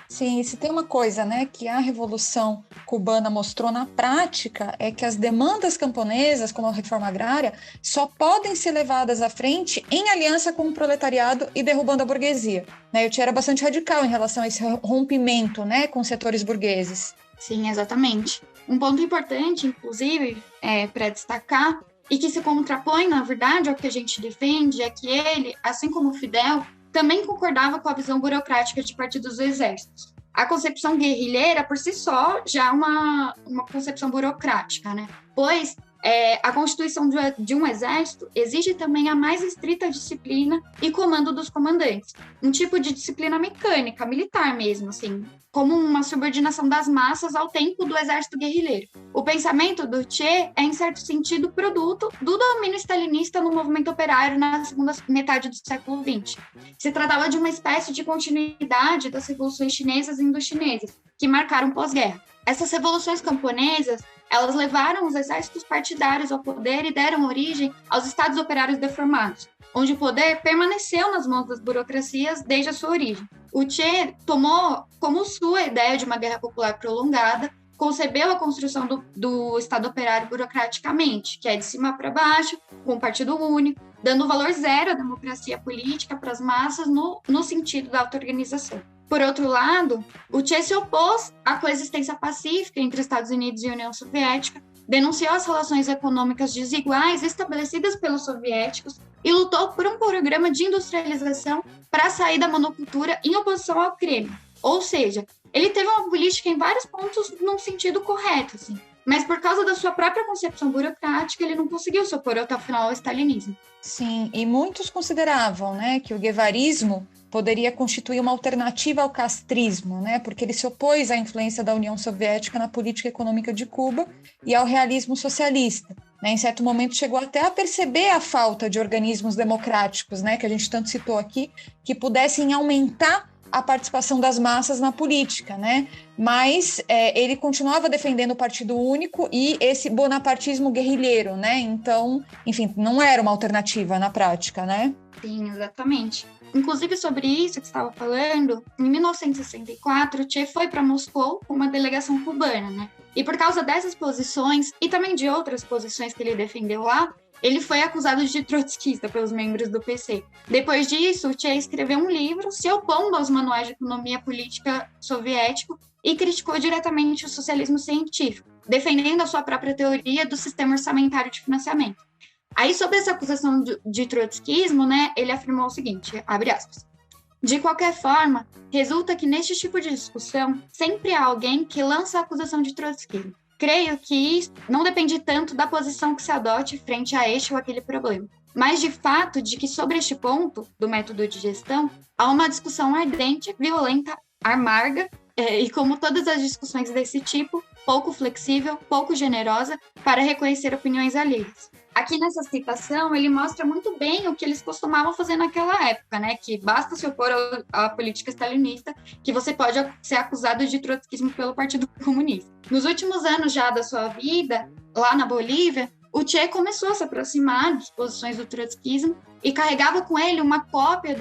Sim, e se tem uma coisa, né, que a Revolução Cubana mostrou na prática, é que as demandas camponesas, como a reforma agrária, só podem ser levadas à frente em aliança com o proletariado e derrubando a burguesia. Né? O Che era bastante radical em relação a esse rompimento, né, com setores burgueses. Sim, exatamente. Um ponto importante, inclusive, para destacar, e que se contrapõe, na verdade, ao que a gente defende, é que ele, assim como o Fidel, também concordava com a visão burocrática de partidos do exército. A concepção guerrilheira, por si só, já é uma concepção burocrática, né? Pois a constituição de um exército exige também a mais estrita disciplina e comando dos comandantes. Um tipo de disciplina mecânica, militar mesmo, assim, como uma subordinação das massas ao tempo do exército guerrilheiro. O pensamento do Che é, em certo sentido, produto do domínio stalinista no movimento operário na segunda metade do século XX. Se tratava de uma espécie de continuidade das revoluções chinesas e indo-chinesas, que marcaram pós-guerra. Essas revoluções camponesas, elas levaram os exércitos partidários ao poder e deram origem aos estados operários deformados, onde o poder permaneceu nas mãos das burocracias desde a sua origem. O Che tomou como sua ideia de uma guerra popular prolongada, concebeu a construção do Estado operário burocraticamente, que é de cima para baixo, com um partido único, dando valor zero à democracia política para as massas no sentido da auto-organização. Por outro lado, o Che se opôs à coexistência pacífica entre Estados Unidos e União Soviética, denunciou as relações econômicas desiguais estabelecidas pelos soviéticos e lutou por um programa de industrialização para sair da monocultura em oposição ao Kremlin. Ou seja, ele teve uma política em vários pontos num sentido correto, assim. Mas por causa da sua própria concepção burocrática, ele não conseguiu se opor até o final ao stalinismo. Sim, e muitos consideravam, né, que o guevarismo poderia constituir uma alternativa ao castrismo, né, porque ele se opôs à influência da União Soviética na política econômica de Cuba e ao realismo socialista. Né, em certo momento chegou até a perceber a falta de organismos democráticos, né, que a gente tanto citou aqui, que pudessem aumentar a participação das massas na política, né? Mas ele continuava defendendo o partido único e esse bonapartismo guerrilheiro, né? Então, enfim, não era uma alternativa na prática, né? Sim, exatamente. Inclusive, sobre isso que você estava falando, em 1964, Che foi para Moscou com uma delegação cubana, né? E por causa dessas posições, e também de outras posições que ele defendeu lá, ele foi acusado de trotskista pelos membros do PC. Depois disso, o Che escreveu um livro se opondo aos manuais de economia política soviético e criticou diretamente o socialismo científico, defendendo a sua própria teoria do sistema orçamentário de financiamento. Aí, sobre essa acusação de trotskismo, né, ele afirmou o seguinte, abre aspas, de qualquer forma, resulta que neste tipo de discussão sempre há alguém que lança a acusação de trotskismo. Creio que isso não depende tanto da posição que se adote frente a este ou aquele problema, mas de fato de que sobre este ponto do método de gestão há uma discussão ardente, violenta, amarga e como todas as discussões desse tipo, pouco flexível, pouco generosa para reconhecer opiniões alheias. Aqui nessa citação, ele mostra muito bem o que eles costumavam fazer naquela época, né? Que basta se opor à política stalinista, que você pode ser acusado de trotskismo pelo Partido Comunista. Nos últimos anos já da sua vida, lá na Bolívia, o Che começou a se aproximar das posições do trotskismo e carregava com ele uma cópia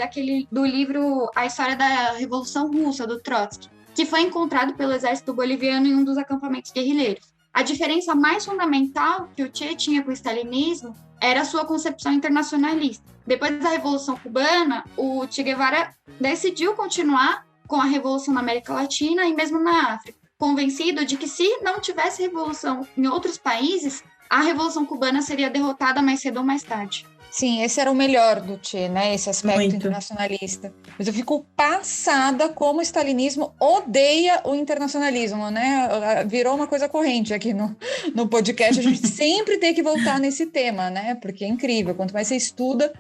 do livro A História da Revolução Russa, do Trotsky, que foi encontrado pelo exército boliviano em um dos acampamentos guerrilheiros. A diferença mais fundamental que o Che tinha com o stalinismo era a sua concepção internacionalista. Depois da Revolução Cubana, o Che Guevara decidiu continuar com a revolução na América Latina e mesmo na África, convencido de que se não tivesse revolução em outros países, a Revolução Cubana seria derrotada mais cedo ou mais tarde. Sim, esse era o melhor do Che, né? Esse aspecto Muito internacionalista. Mas eu fico passada como o stalinismo odeia o internacionalismo, né? Virou uma coisa corrente aqui no podcast. A gente sempre tem que voltar nesse tema, né? Porque é incrível. Quanto mais você estuda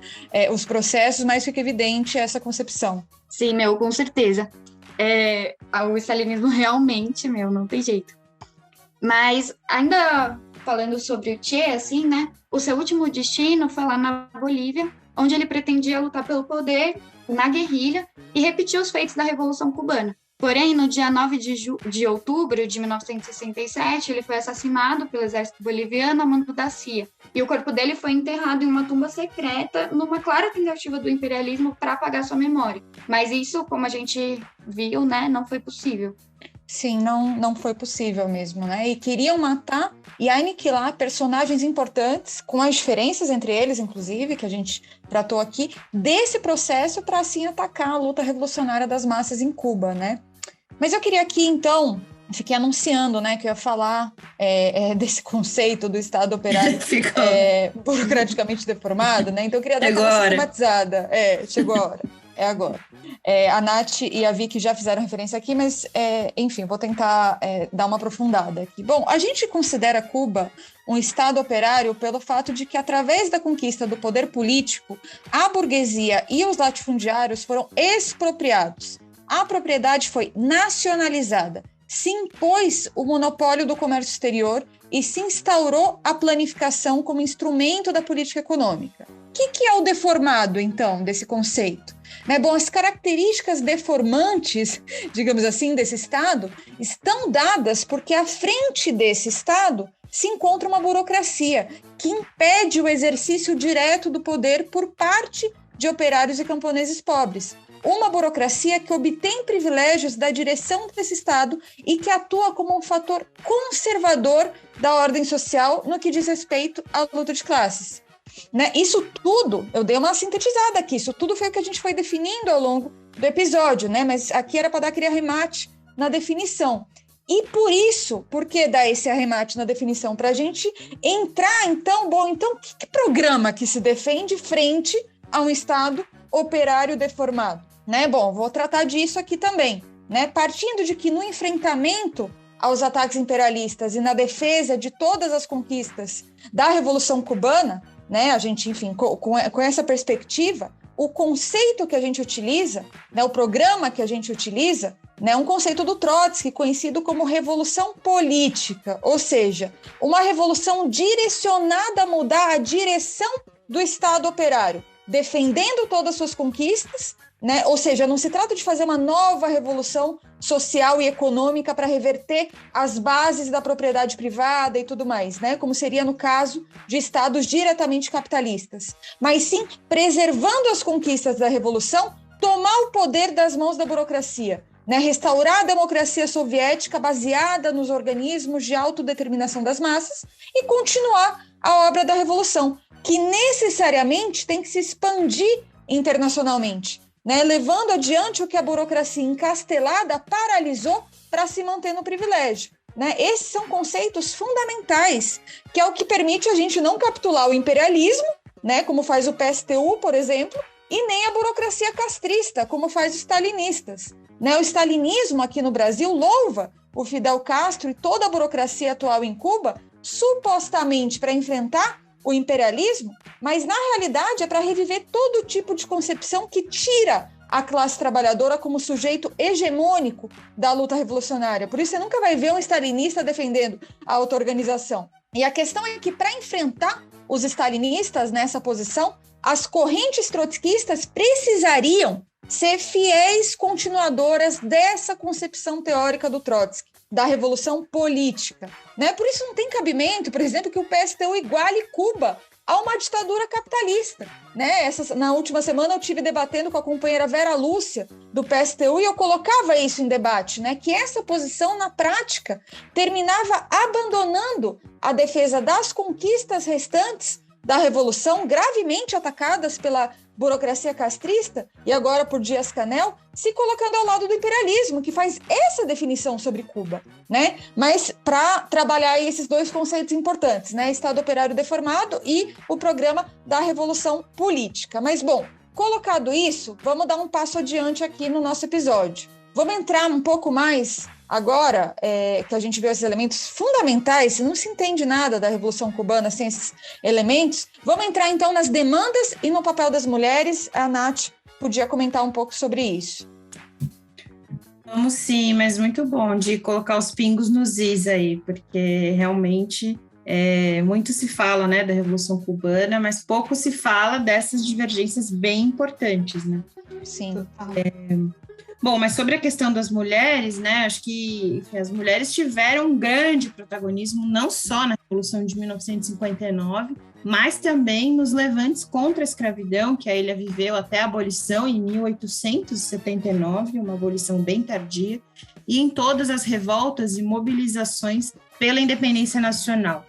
os processos, mais fica evidente essa concepção. Sim, com certeza. O stalinismo realmente, não tem jeito. Mas ainda falando sobre o Che, assim, né? O seu último destino foi lá na Bolívia, onde ele pretendia lutar pelo poder na guerrilha e repetir os feitos da Revolução Cubana. Porém, no dia 9 de outubro de 1967, ele foi assassinado pelo exército boliviano a mando da CIA. E o corpo dele foi enterrado em uma tumba secreta, numa clara tentativa do imperialismo para apagar sua memória. Mas isso, como a gente viu, né, não foi possível. Sim, não foi possível mesmo, né? E queriam matar e aniquilar personagens importantes, com as diferenças entre eles, inclusive, que a gente tratou aqui, desse processo para, assim, atacar a luta revolucionária das massas em Cuba, né? Mas eu queria aqui, então, fiquei anunciando, né, que eu ia falar desse conceito do Estado operário burocraticamente deformado, né? Então eu queria dar uma sistematizada. Chegou a hora. É agora. A Nath e a Vicky já fizeram referência aqui, mas, enfim, vou tentar dar uma aprofundada aqui. Bom, a gente considera Cuba um Estado operário pelo fato de que, através da conquista do poder político, a burguesia e os latifundiários foram expropriados. A propriedade foi nacionalizada, se impôs o monopólio do comércio exterior e se instaurou a planificação como instrumento da política econômica. O que é o deformado, então, desse conceito? Bom, as características deformantes, digamos assim, desse Estado estão dadas porque à frente desse Estado se encontra uma burocracia que impede o exercício direto do poder por parte de operários e camponeses pobres. Uma burocracia que obtém privilégios da direção desse Estado e que atua como um fator conservador da ordem social no que diz respeito à luta de classes. Né? Isso tudo, eu dei uma sintetizada aqui, isso tudo foi o que a gente foi definindo ao longo do episódio, né? Mas aqui era para dar aquele arremate na definição. E por isso, por que dar esse arremate na definição? Para a gente entrar, então, que programa que se defende frente a um Estado operário deformado? Né? Bom, vou tratar disso aqui também, né? Partindo de que no enfrentamento aos ataques imperialistas e na defesa de todas as conquistas da Revolução Cubana, né, a gente, enfim, com essa perspectiva, o conceito que a gente utiliza, né, o programa que a gente utiliza, né, é um conceito do Trotsky, conhecido como revolução política, ou seja, uma revolução direcionada a mudar a direção do Estado operário, defendendo todas as suas conquistas, né? Ou seja, não se trata de fazer uma nova revolução social e econômica para reverter as bases da propriedade privada e tudo mais, né? Como seria no caso de estados diretamente capitalistas, mas sim preservando as conquistas da revolução, tomar o poder das mãos da burocracia, né? Restaurar a democracia soviética baseada nos organismos de autodeterminação das massas e continuar a obra da revolução, que necessariamente tem que se expandir internacionalmente, né, levando adiante o que a burocracia encastelada paralisou para se manter no privilégio. Né? Esses são conceitos fundamentais, que é o que permite a gente não capitular o imperialismo, né, como faz o PSTU, por exemplo, e nem a burocracia castrista, como faz os stalinistas. Né? O stalinismo aqui no Brasil louva o Fidel Castro e toda a burocracia atual em Cuba, supostamente para enfrentar o imperialismo, mas na realidade é para reviver todo tipo de concepção que tira a classe trabalhadora como sujeito hegemônico da luta revolucionária. Por isso, você nunca vai ver um stalinista defendendo a auto-organização. E a questão é que, para enfrentar os stalinistas nessa posição, as correntes trotskistas precisariam ser fiéis continuadoras dessa concepção teórica do Trotsky, da revolução política, né? Por isso não tem cabimento, por exemplo, que o PSTU iguale Cuba a uma ditadura capitalista, né? Na última semana eu estive debatendo com a companheira Vera Lúcia, do PSTU, e eu colocava isso em debate, né? Que essa posição, na prática, terminava abandonando a defesa das conquistas restantes da Revolução, gravemente atacadas pela burocracia castrista, e agora por Dias-Canel, se colocando ao lado do imperialismo, que faz essa definição sobre Cuba, né? Mas para trabalhar esses dois conceitos importantes, né? Estado operário deformado e o programa da Revolução Política. Mas, bom, colocado isso, vamos dar um passo adiante aqui no nosso episódio. Vamos entrar um pouco mais agora, que a gente viu esses elementos fundamentais, não se entende nada da Revolução Cubana sem esses elementos. Vamos entrar, então, nas demandas e no papel das mulheres. A Nath podia comentar um pouco sobre isso. Vamos sim, mas muito bom de colocar os pingos nos is aí, porque realmente muito se fala, né, da Revolução Cubana, mas pouco se fala dessas divergências bem importantes, né? Sim. Bom, mas sobre a questão das mulheres, né, acho que as mulheres tiveram um grande protagonismo, não só na Revolução de 1959, mas também nos levantes contra a escravidão, que a ilha viveu até a abolição em 1879, uma abolição bem tardia, e em todas as revoltas e mobilizações pela independência nacional.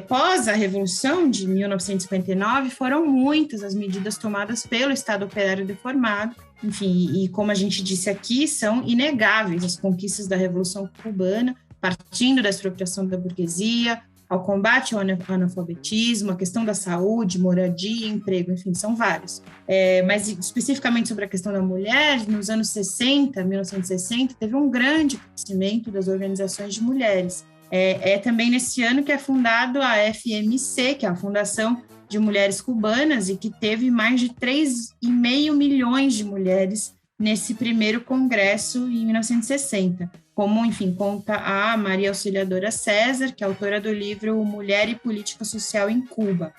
Pós a Revolução de 1959, foram muitas as medidas tomadas pelo Estado Operário Deformado. Enfim, e como a gente disse aqui, são inegáveis as conquistas da Revolução Cubana, partindo da expropriação da burguesia, ao combate ao analfabetismo, a questão da saúde, moradia, emprego, enfim, são vários. Mas especificamente sobre a questão da mulher, nos anos 60, 1960, teve um grande crescimento das organizações de mulheres. Também nesse ano que é fundado a FMC, que é a Fundação de Mulheres Cubanas, e que teve mais de 3,5 milhões de mulheres nesse primeiro congresso em 1960. Como, enfim, conta a Maria Auxiliadora César, que é autora do livro Mulher e Política Social em Cuba.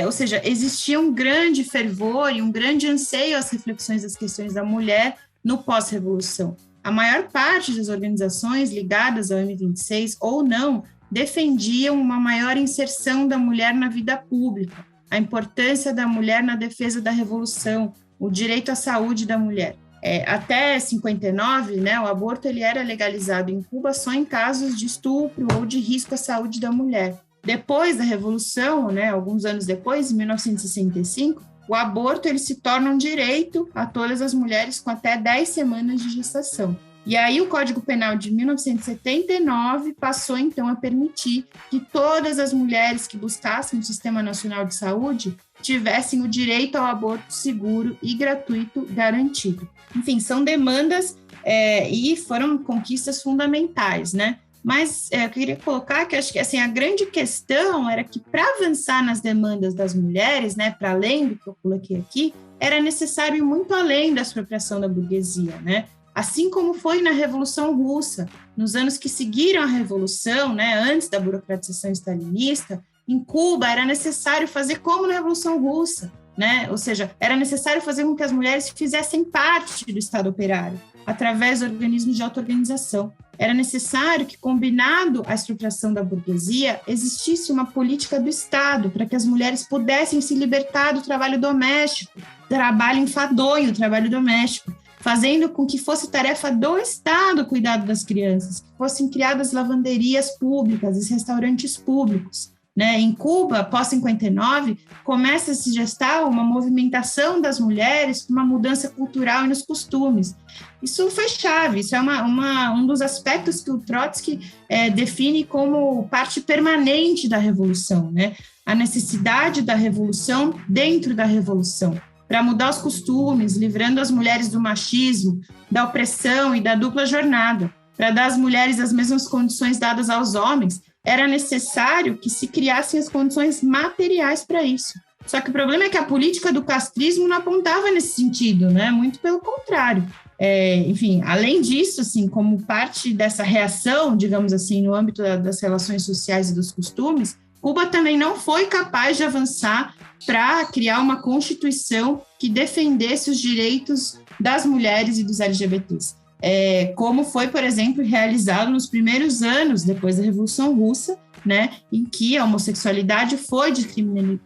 Ou seja, existia um grande fervor e um grande anseio às reflexões das questões da mulher no pós-revolução. A maior parte das organizações ligadas ao M26 ou não defendiam uma maior inserção da mulher na vida pública, a importância da mulher na defesa da revolução, o direito à saúde da mulher. Até 59, né, o aborto ele era legalizado em Cuba só em casos de estupro ou de risco à saúde da mulher. Depois da Revolução, né, alguns anos depois, em 1965, o aborto ele se torna um direito a todas as mulheres com até 10 semanas de gestação. E aí o Código Penal de 1979 passou, então, a permitir que todas as mulheres que buscassem o Sistema Nacional de Saúde tivessem o direito ao aborto seguro e gratuito garantido. Enfim, são demandas e foram conquistas fundamentais, né? Mas eu queria colocar que acho que assim, a grande questão era que para avançar nas demandas das mulheres, né, para além do que eu coloquei aqui, era necessário ir muito além da expropriação da burguesia, né? Assim como foi na Revolução Russa, nos anos que seguiram a Revolução, né, antes da burocratização stalinista, em Cuba era necessário fazer como na Revolução Russa, né? Ou seja, era necessário fazer com que as mulheres fizessem parte do Estado operário, através de organismos de auto-organização. Era necessário que, combinado à expropriação da burguesia, existisse uma política do Estado para que as mulheres pudessem se libertar do trabalho doméstico, trabalho enfadonho, trabalho doméstico, fazendo com que fosse tarefa do Estado o cuidado das crianças, que fossem criadas lavanderias públicas e restaurantes públicos. Né? Em Cuba, após 59, começa a se gestar uma movimentação das mulheres, uma mudança cultural e nos costumes. Isso foi chave, isso é um dos aspectos que o Trotsky define como parte permanente da revolução, né? A necessidade da revolução dentro da revolução, para mudar os costumes, livrando as mulheres do machismo, da opressão e da dupla jornada, para dar às mulheres as mesmas condições dadas aos homens. Era necessário que se criassem as condições materiais para isso. Só que o problema é que a política do castrismo não apontava nesse sentido, né? Muito pelo contrário. Enfim, além disso, assim, como parte dessa reação, digamos assim, no âmbito das relações sociais e dos costumes, Cuba também não foi capaz de avançar para criar uma constituição que defendesse os direitos das mulheres e dos LGBTs. Como foi, por exemplo, realizado nos primeiros anos depois da Revolução Russa, né, em que a homossexualidade foi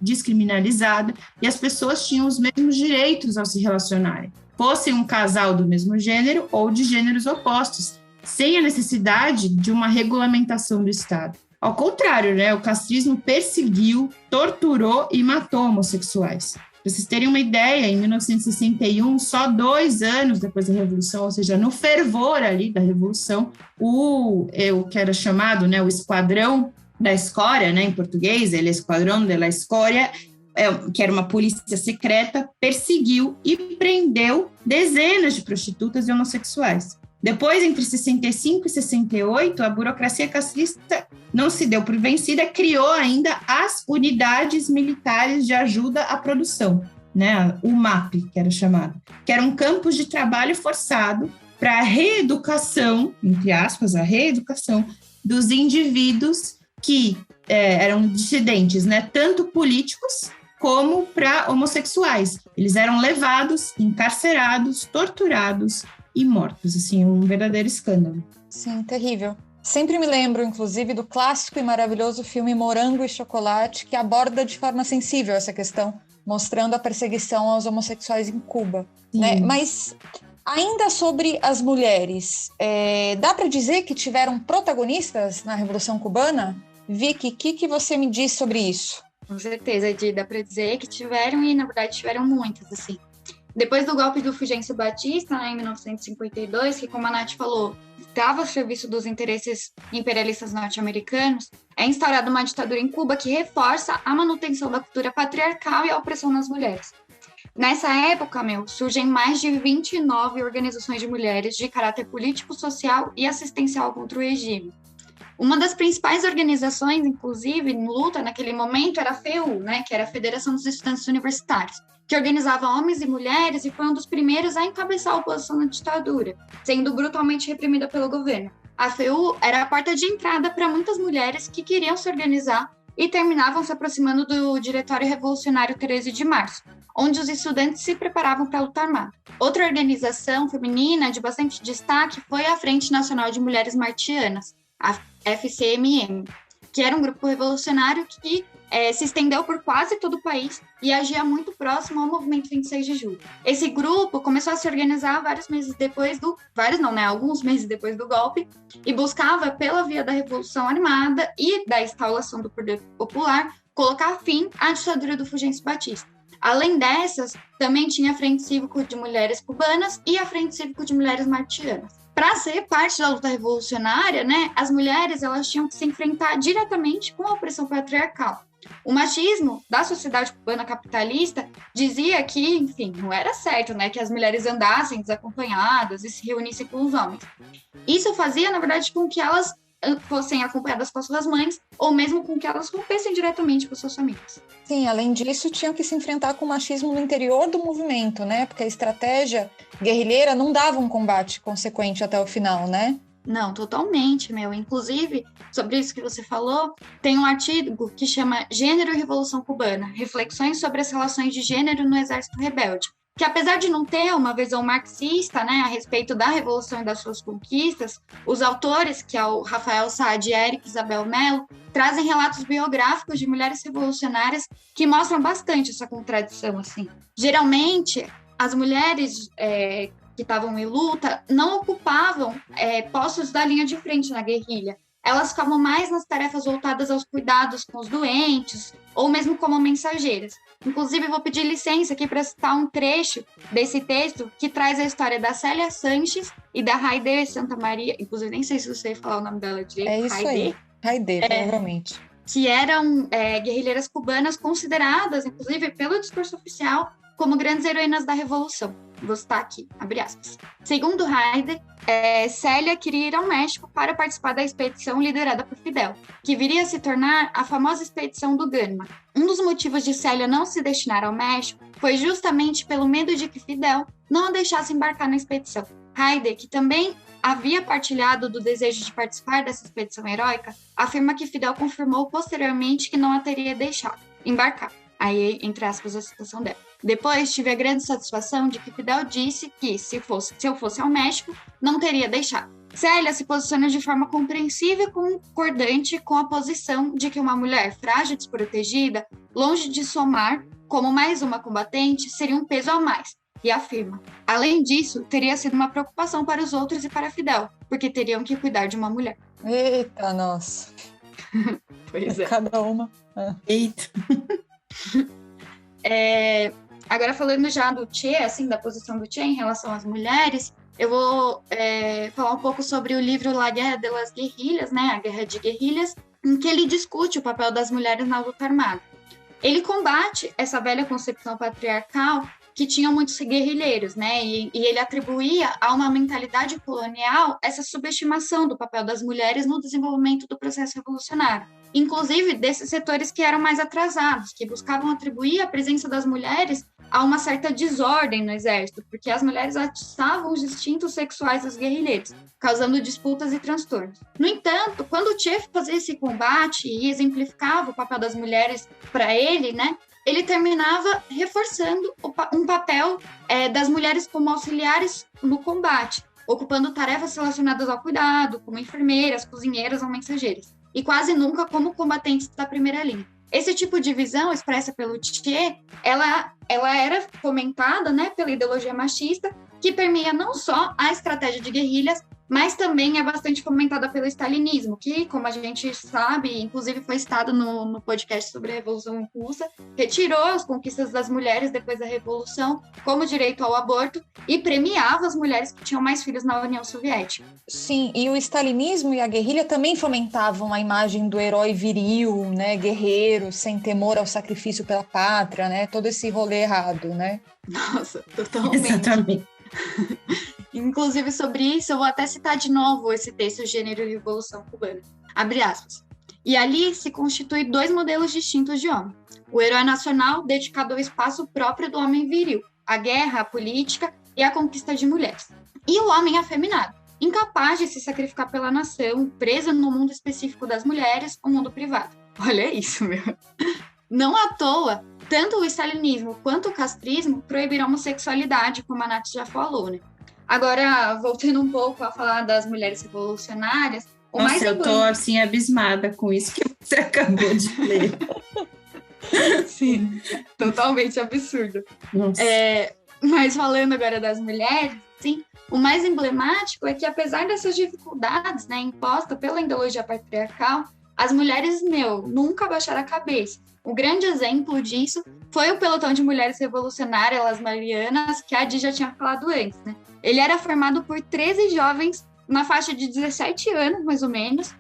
descriminalizada e as pessoas tinham os mesmos direitos ao se relacionarem, fossem um casal do mesmo gênero ou de gêneros opostos, sem a necessidade de uma regulamentação do Estado. Ao contrário, né, o castrismo perseguiu, torturou e matou homossexuais. Para vocês terem uma ideia, em 1961, só 2 anos depois da Revolução, ou seja, no fervor ali da Revolução, o que era chamado, né, o Esquadrão da Escória, né, em português, ele é Esquadrão de la Escória, que era uma polícia secreta, perseguiu e prendeu dezenas de prostitutas e homossexuais. Depois, entre 65 e 68, a burocracia castrista não se deu por vencida, criou ainda as unidades militares de ajuda à produção, né? O MAP, que era chamado, que eram campos de trabalho forçado para a reeducação, entre aspas, a reeducação dos indivíduos que eram dissidentes, né? Tanto políticos como para homossexuais. Eles eram levados, encarcerados, torturados e mortos, assim, um verdadeiro escândalo. Sim, terrível. Sempre me lembro, inclusive, do clássico e maravilhoso filme Morango e Chocolate, que aborda de forma sensível essa questão, mostrando a perseguição aos homossexuais em Cuba. Né? Mas, ainda sobre as mulheres, dá para dizer que tiveram protagonistas na Revolução Cubana? Vicky, o que você me diz sobre isso? Com certeza, Edi, dá para dizer que tiveram, e na verdade tiveram muitas, assim. Depois do golpe do Fulgêncio Batista, em 1952, que, como a Nath falou, estava ao serviço dos interesses imperialistas norte-americanos, é instaurada uma ditadura em Cuba que reforça a manutenção da cultura patriarcal e a opressão nas mulheres. Nessa época, surgem mais de 29 organizações de mulheres de caráter político, social e assistencial contra o regime. Uma das principais organizações, inclusive, em luta naquele momento, era a FEU, né, que era a Federação dos Estudantes Universitários, que organizava homens e mulheres e foi um dos primeiros a encabeçar a oposição à ditadura, sendo brutalmente reprimida pelo governo. A FEU era a porta de entrada para muitas mulheres que queriam se organizar e terminavam se aproximando do Diretório Revolucionário 13 de Março, onde os estudantes se preparavam para a luta armada. Outra organização feminina de bastante destaque foi a Frente Nacional de Mulheres Martianas, a FCMM, que era um grupo revolucionário que se estendeu por quase todo o país e agia muito próximo ao movimento 26 de julho. Esse grupo começou a se organizar alguns meses depois do golpe e buscava, pela via da Revolução Armada e da instauração do poder popular, colocar fim à ditadura do Fulgêncio Batista. Além dessas, também tinha a Frente Cívico de Mulheres Cubanas e a Frente Cívico de Mulheres Martianas. Para ser parte da luta revolucionária, né, as mulheres elas tinham que se enfrentar diretamente com a opressão patriarcal. O machismo da sociedade cubana capitalista dizia que, enfim, não era certo, né, que as mulheres andassem desacompanhadas e se reunissem com os homens. Isso fazia, na verdade, com que elas fossem acompanhadas com suas mães ou mesmo com que elas rompessem diretamente com suas famílias. Sim, além disso, tinham que se enfrentar com o machismo no interior do movimento, né? Porque a estratégia guerrilheira não dava um combate consequente até o final, né? Não, totalmente, Inclusive, sobre isso que você falou, tem um artigo que chama Gênero e Revolução Cubana, Reflexões sobre as Relações de Gênero no Exército Rebelde, que apesar de não ter uma visão marxista, né, a respeito da Revolução e das suas conquistas, os autores, que é o Rafael Saad e Éric Isabel Mello, trazem relatos biográficos de mulheres revolucionárias que mostram bastante essa contradição, assim. Geralmente, as mulheres que estavam em luta não ocupavam postos da linha de frente na guerrilha. Elas ficavam mais nas tarefas voltadas aos cuidados com os doentes, ou mesmo como mensageiras. Inclusive, vou pedir licença aqui para citar um trecho desse texto que traz a história da Célia Sanches e da Haide Santa Maria, inclusive nem sei se eu sei falar o nome dela direito. É isso aí, Haide, provavelmente. Que eram guerrilheiras cubanas consideradas, inclusive pelo discurso oficial, como grandes heroínas da Revolução. Vou citar aqui, abre aspas. Segundo Haide, Célia queria ir ao México para participar da expedição liderada por Fidel, que viria a se tornar a famosa expedição do Gânima, Um dos motivos de Célia não se destinar ao México foi justamente pelo medo de que Fidel não a deixasse embarcar na expedição. Haider, que também havia partilhado do desejo de participar dessa expedição heróica, afirma que Fidel confirmou posteriormente que não a teria deixado embarcar. Aí, entre aspas, a citação dela. Depois, tive a grande satisfação de que Fidel disse que, se eu fosse ao México, não teria deixado. Célia se posiciona de forma compreensiva e concordante com a posição de que uma mulher frágil e desprotegida, longe de somar como mais uma combatente, seria um peso a mais, e afirma. Além disso, teria sido uma preocupação para os outros e para Fidel, porque teriam que cuidar de uma mulher. Eita, nossa. Pois é. Cada uma. Eita. Agora, falando já do Che, assim, da posição do Che em relação às mulheres, eu vou falar um pouco sobre o livro La Guerra de las Guerrillas, né, a Guerra de Guerrilhas, em que ele discute o papel das mulheres na luta armada. Ele combate essa velha concepção patriarcal que tinha muitos guerrilheiros, né, e ele atribuía a uma mentalidade colonial essa subestimação do papel das mulheres no desenvolvimento do processo revolucionário. Inclusive desses setores que eram mais atrasados, que buscavam atribuir a presença das mulheres a uma certa desordem no exército, porque as mulheres atiçavam os instintos sexuais dos guerrilheiros, causando disputas e transtornos. No entanto, quando o Che fazia esse combate e exemplificava o papel das mulheres para ele, né, ele terminava reforçando um papel das mulheres como auxiliares no combate, ocupando tarefas relacionadas ao cuidado, como enfermeiras, cozinheiras ou mensageiras, e quase nunca como combatentes da primeira linha. Esse tipo de visão expressa pelo Che, ela era fomentada, né, pela ideologia machista, que permeia não só a estratégia de guerrilhas, mas também é bastante fomentada pelo stalinismo, que, como a gente sabe, inclusive foi citado no podcast sobre a Revolução Russa, retirou as conquistas das mulheres depois da Revolução, como direito ao aborto, e premiava as mulheres que tinham mais filhos na União Soviética. Sim, e o stalinismo e a guerrilha também fomentavam a imagem do herói viril, né, guerreiro, sem temor ao sacrifício pela pátria, né, todo esse rolê errado, né? Nossa, totalmente. Exatamente. Inclusive, sobre isso, eu vou até citar de novo esse texto, Gênero e Revolução Cubana. Abre aspas. E ali se constituem dois modelos distintos de homem. O herói nacional, dedicado ao espaço próprio do homem viril, a guerra, a política e a conquista de mulheres. E o homem afeminado, incapaz de se sacrificar pela nação, preso no mundo específico das mulheres, o mundo privado. Olha isso, meu. Não à toa, tanto o stalinismo quanto o castrismo proibiram a homossexualidade, como a Nath já falou, né? Agora, voltando um pouco a falar das mulheres revolucionárias... Nossa, eu tô, assim, abismada com isso que você acabou de ler. Sim, totalmente absurdo. Nossa. Mas falando agora das mulheres, sim, o mais emblemático é que, apesar dessas dificuldades, né, impostas pela ideologia patriarcal, as mulheres, nunca baixaram a cabeça. O grande exemplo disso foi o pelotão de mulheres revolucionárias, Las Marianas, que a Adi já tinha falado antes, né? Ele era formado por 13 jovens na faixa de 17 anos, mais ou menos,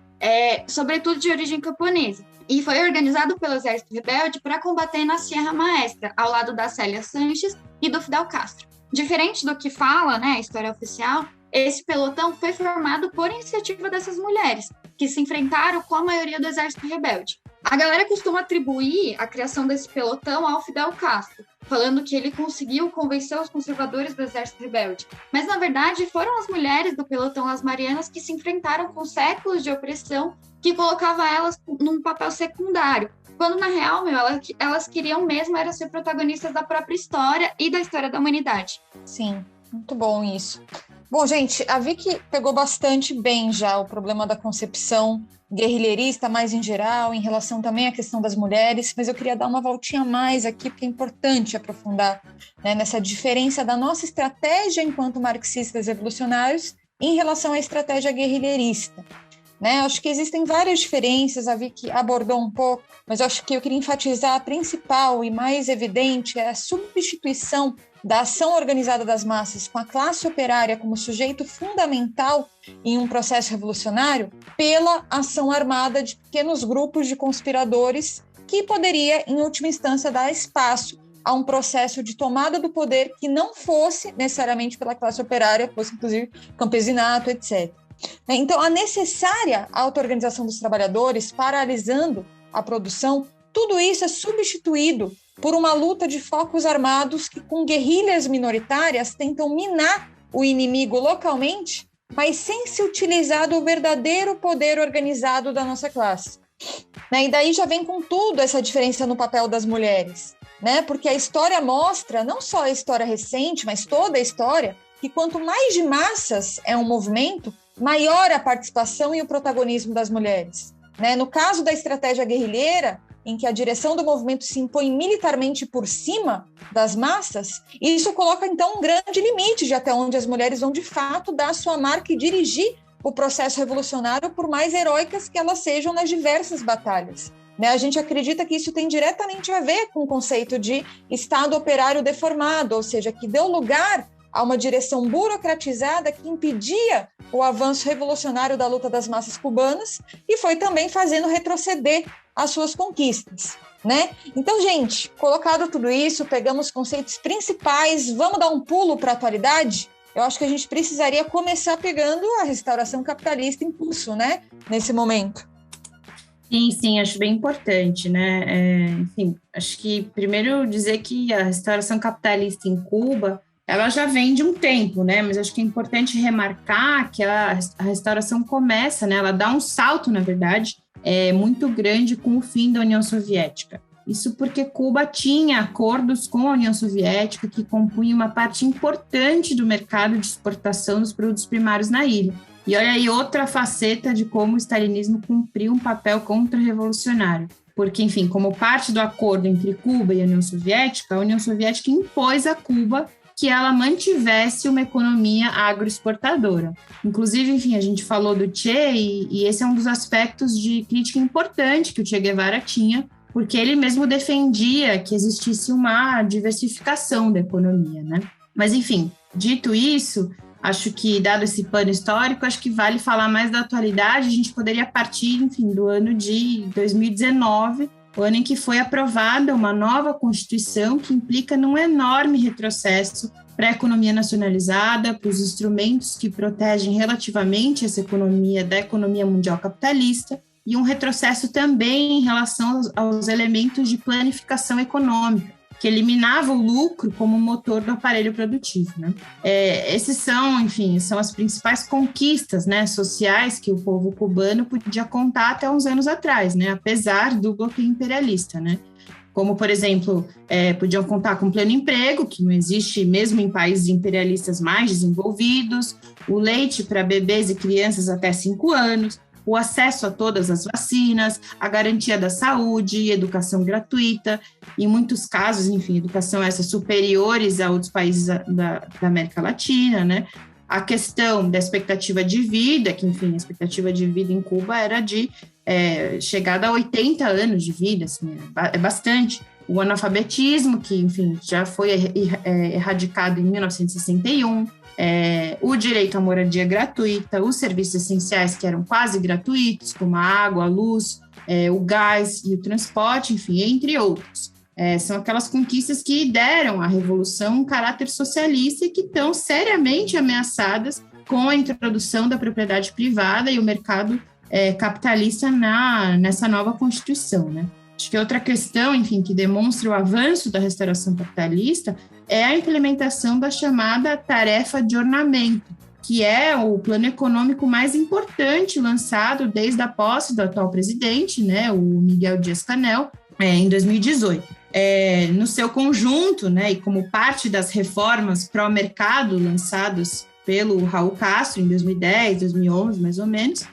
sobretudo de origem camponesa. E foi organizado pelo Exército Rebelde para combater na Sierra Maestra, ao lado da Célia Sanches e do Fidel Castro. Diferente do que fala, né, a história oficial, esse pelotão foi formado por iniciativa dessas mulheres, que se enfrentaram com a maioria do Exército Rebelde. A galera costuma atribuir a criação desse pelotão ao Fidel Castro, falando que ele conseguiu convencer os conservadores do Exército Rebelde. Mas, na verdade, foram as mulheres do pelotão Las Marianas que se enfrentaram com séculos de opressão que colocava elas num papel secundário, quando, na real, elas queriam mesmo era ser protagonistas da própria história e da história da humanidade. Sim, muito bom isso. Bom, gente, a Vicky pegou bastante bem já o problema da concepção guerrilheirista, mais em geral, em relação também à questão das mulheres, mas eu queria dar uma voltinha a mais aqui, porque é importante aprofundar, né, nessa diferença da nossa estratégia enquanto marxistas revolucionários em relação à estratégia guerrilheirista. Né? Acho que existem várias diferenças, a Vicky abordou um pouco, mas acho que eu queria enfatizar a principal e mais evidente é a substituição da ação organizada das massas com a classe operária como sujeito fundamental em um processo revolucionário pela ação armada de pequenos grupos de conspiradores que poderia, em última instância, dar espaço a um processo de tomada do poder que não fosse necessariamente pela classe operária, fosse inclusive campesinato, etc. Então, a necessária auto-organização dos trabalhadores, paralisando a produção, tudo isso é substituído por uma luta de focos armados que, com guerrilhas minoritárias, tentam minar o inimigo localmente, mas sem se utilizar do verdadeiro poder organizado da nossa classe. E daí já vem com tudo essa diferença no papel das mulheres, porque a história mostra, não só a história recente, mas toda a história, que quanto mais de massas é um movimento, maior a participação e o protagonismo das mulheres. No caso da estratégia guerrilheira, em que a direção do movimento se impõe militarmente por cima das massas, isso coloca, então, um grande limite de até onde as mulheres vão, de fato, dar a sua marca e dirigir o processo revolucionário, por mais heróicas que elas sejam nas diversas batalhas. A gente acredita que isso tem diretamente a ver com o conceito de Estado operário deformado, ou seja, que deu lugar a uma direção burocratizada que impedia o avanço revolucionário da luta das massas cubanas e foi também fazendo retroceder as suas conquistas, Então, gente, colocado tudo isso, pegamos os conceitos principais, vamos dar um pulo para a atualidade? Eu acho que a gente precisaria começar pegando a restauração capitalista em curso, nesse momento. Sim, acho bem importante, Enfim, acho que primeiro dizer que a restauração capitalista em Cuba, ela já vem de um tempo, mas acho que é importante remarcar que a restauração começa, ela dá um salto, na verdade, muito grande com o fim da União Soviética. Isso porque Cuba tinha acordos com a União Soviética que compunham uma parte importante do mercado de exportação dos produtos primários na ilha. E olha aí outra faceta de como o stalinismo cumpriu um papel contra-revolucionário. Porque, enfim, como parte do acordo entre Cuba e a União Soviética impôs a Cuba que ela mantivesse uma economia agroexportadora. Inclusive, enfim, a gente falou do Che e esse é um dos aspectos de crítica importante que o Che Guevara tinha, porque ele mesmo defendia que existisse uma diversificação da economia, Mas, enfim, dito isso, acho que, dado esse pano histórico, acho que vale falar mais da atualidade. A gente poderia partir, enfim, do ano de 2019, o ano em que foi aprovada uma nova Constituição que implica num enorme retrocesso para a economia nacionalizada, para os instrumentos que protegem relativamente essa economia da economia mundial capitalista, e um retrocesso também em relação aos elementos de planificação econômica, que eliminava o lucro como motor do aparelho produtivo. Esses são as principais conquistas sociais que o povo cubano podia contar até uns anos atrás, apesar do bloqueio imperialista. Como, por exemplo, podiam contar com pleno emprego, que não existe mesmo em países imperialistas mais desenvolvidos, o leite para bebês e crianças até 5 anos, o acesso a todas as vacinas, a garantia da saúde, educação gratuita, em muitos casos, enfim, educação essa superiores a outros países da América Latina, A questão da expectativa de vida, que, enfim, a expectativa de vida em Cuba era de chegada a 80 anos de vida, é bastante. O analfabetismo, que, enfim, já foi erradicado em 1961, o direito à moradia gratuita, os serviços essenciais que eram quase gratuitos, como a água, a luz, o gás e o transporte, enfim, entre outros. São aquelas conquistas que deram à Revolução um caráter socialista e que estão seriamente ameaçadas com a introdução da propriedade privada e o mercado capitalista nessa nova Constituição, Acho que outra questão, enfim, que demonstra o avanço da restauração capitalista é a implementação da chamada tarefa de ornamento, que é o plano econômico mais importante lançado desde a posse do atual presidente, o Miguel Díaz-Canel, em 2018. No seu conjunto, e como parte das reformas pró-mercado lançadas pelo Raul Castro em 2010, 2011, mais ou menos,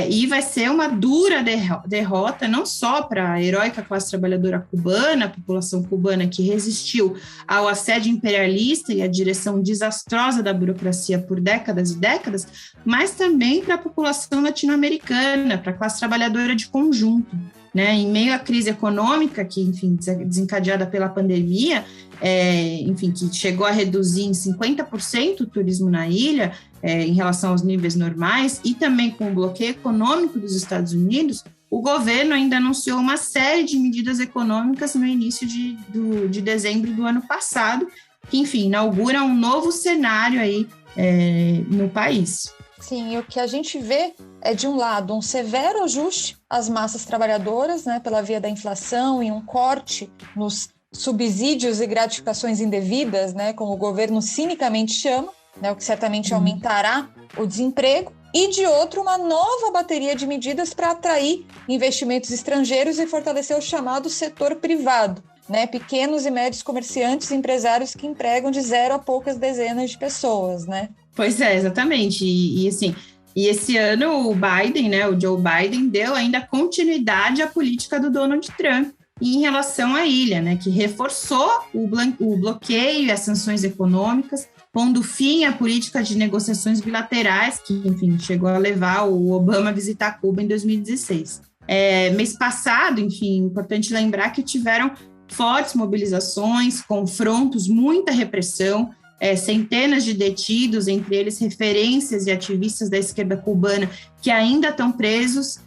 e vai ser uma dura derrota, não só para a heróica classe trabalhadora cubana, a população cubana que resistiu ao assédio imperialista e à direção desastrosa da burocracia por décadas e décadas, mas também para a população latino-americana, para a classe trabalhadora de conjunto. Em meio à crise econômica, que, enfim, desencadeada pela pandemia, enfim, que chegou a reduzir em 50% o turismo na ilha, em relação aos níveis normais, e também com o bloqueio econômico dos Estados Unidos, o governo ainda anunciou uma série de medidas econômicas no início de dezembro do ano passado, que, enfim, inaugura um novo cenário aí no país. Sim, e o que a gente vê é, de um lado, um severo ajuste às massas trabalhadoras, né, pela via da inflação e um corte nos subsídios e gratificações indevidas, né, como o governo cinicamente chama, né, o que certamente aumentará o desemprego, e de outro, uma nova bateria de medidas para atrair investimentos estrangeiros e fortalecer o chamado setor privado, né, pequenos e médios comerciantes e empresários que empregam de 0 a poucas dezenas de pessoas, né? Pois é, exatamente. Assim, e esse ano o Biden, né, o Joe Biden, deu ainda continuidade à política do Donald Trump em relação à ilha, né, que reforçou o bloqueio e as sanções econômicas, pondo fim à política de negociações bilaterais, que, enfim, chegou a levar o Obama a visitar Cuba em 2016. Mês passado, enfim, importante lembrar que tiveram fortes mobilizações, confrontos, muita repressão, centenas de detidos, entre eles referências e ativistas da esquerda cubana que ainda estão presos.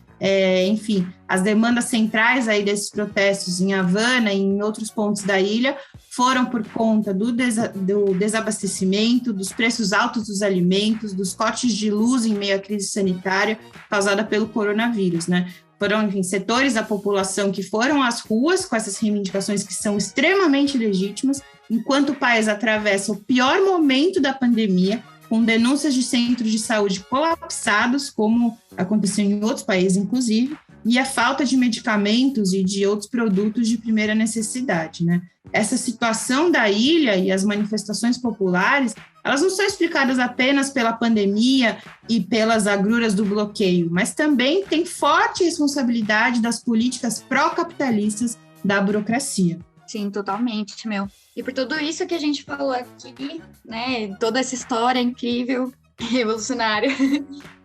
Enfim, as demandas centrais aí desses protestos em Havana e em outros pontos da ilha foram por conta do desabastecimento, dos preços altos dos alimentos, dos cortes de luz em meio à crise sanitária causada pelo coronavírus, né? Foram, enfim, setores da população que foram às ruas com essas reivindicações que são extremamente legítimas, enquanto o país atravessa o pior momento da pandemia, com denúncias de centros de saúde colapsados, como aconteceu em outros países, inclusive, e a falta de medicamentos e de outros produtos de primeira necessidade, né? Essa situação da ilha e as manifestações populares, elas não são explicadas apenas pela pandemia e pelas agruras do bloqueio, mas também tem forte responsabilidade das políticas pró-capitalistas da burocracia. Sim, totalmente, meu. E por tudo isso que a gente falou aqui, né, toda essa história incrível, revolucionária,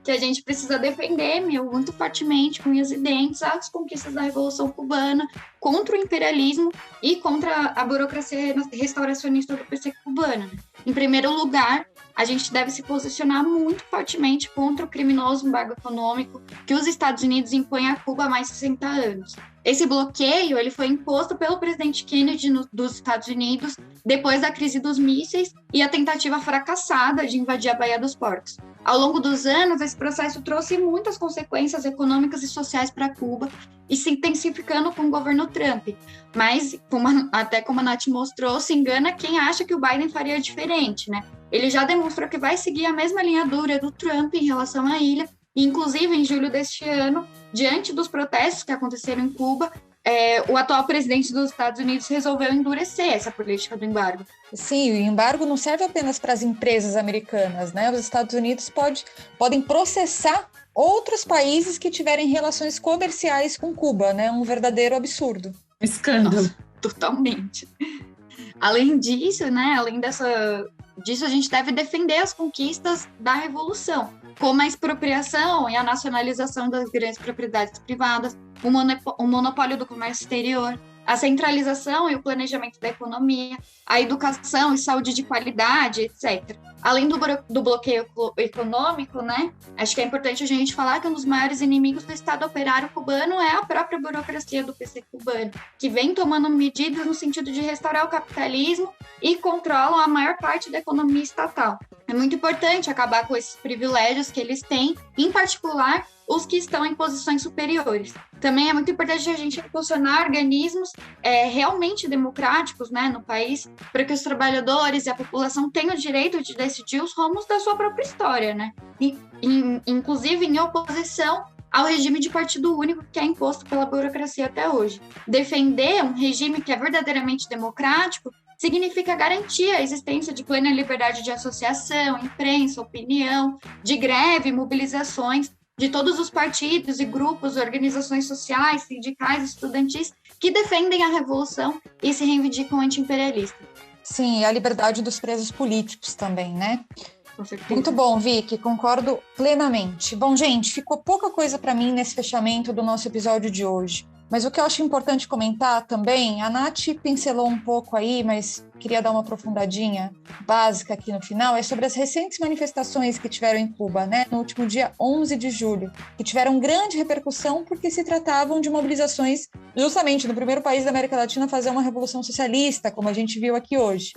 que a gente precisa defender, muito fortemente, com unhas e dentes, as conquistas da Revolução Cubana, contra o imperialismo e contra a burocracia restauracionista do PC cubano. Em primeiro lugar, a gente deve se posicionar muito fortemente contra o criminoso embargo econômico que os Estados Unidos impõem a Cuba há mais de 60 anos. Esse bloqueio ele foi imposto pelo presidente Kennedy dos Estados Unidos depois da crise dos mísseis e a tentativa fracassada de invadir a Baía dos Porcos. Ao longo dos anos, esse processo trouxe muitas consequências econômicas e sociais para Cuba e se intensificando com o governo Trump. Mas, até como a Nath mostrou, se engana quem acha que o Biden faria diferente, né? Ele já demonstrou que vai seguir a mesma linha dura do Trump em relação à ilha, e, inclusive, em julho deste ano, diante dos protestos que aconteceram em Cuba, o atual presidente dos Estados Unidos resolveu endurecer essa política do embargo. Sim, o embargo não serve apenas para as empresas americanas, né? Os Estados Unidos podem processar outros países que tiverem relações comerciais com Cuba, né? Um verdadeiro absurdo. Escândalo. Nossa, totalmente. Além disso, né? Disso, a gente deve defender as conquistas da Revolução, como a expropriação e a nacionalização das grandes propriedades privadas, o monopólio do comércio exterior, a centralização e o planejamento da economia, a educação e saúde de qualidade, etc. Além do bloqueio econômico, né? Acho que é importante a gente falar que um dos maiores inimigos do Estado operário cubano é a própria burocracia do PC cubano, que vem tomando medidas no sentido de restaurar o capitalismo e controlam a maior parte da economia estatal. É muito importante acabar com esses privilégios que eles têm, em particular os que estão em posições superiores. Também é muito importante a gente impulsionar organismos realmente democráticos, né, no país, para que os trabalhadores e a população tenham o direito de decidir os rumos da sua própria história, né? Inclusive em oposição ao regime de partido único que é imposto pela burocracia até hoje. Defender um regime que é verdadeiramente democrático significa garantir a existência de plena liberdade de associação, imprensa, opinião, de greve, mobilizações, de todos os partidos e grupos, organizações sociais, sindicais, estudantis, que defendem a revolução e se reivindicam anti-imperialistas. Sim, e a liberdade dos presos políticos também, né? Com certeza. Muito bom, Vicky, concordo plenamente. Bom, gente, ficou pouca coisa para mim nesse fechamento do nosso episódio de hoje. Mas o que eu acho importante comentar também, a Nath pincelou um pouco aí, mas queria dar uma aprofundadinha básica aqui no final, é sobre as recentes manifestações que tiveram em Cuba, né, no último dia 11 de julho, que tiveram grande repercussão porque se tratavam de mobilizações justamente no primeiro país da América Latina a fazer uma revolução socialista, como a gente viu aqui hoje,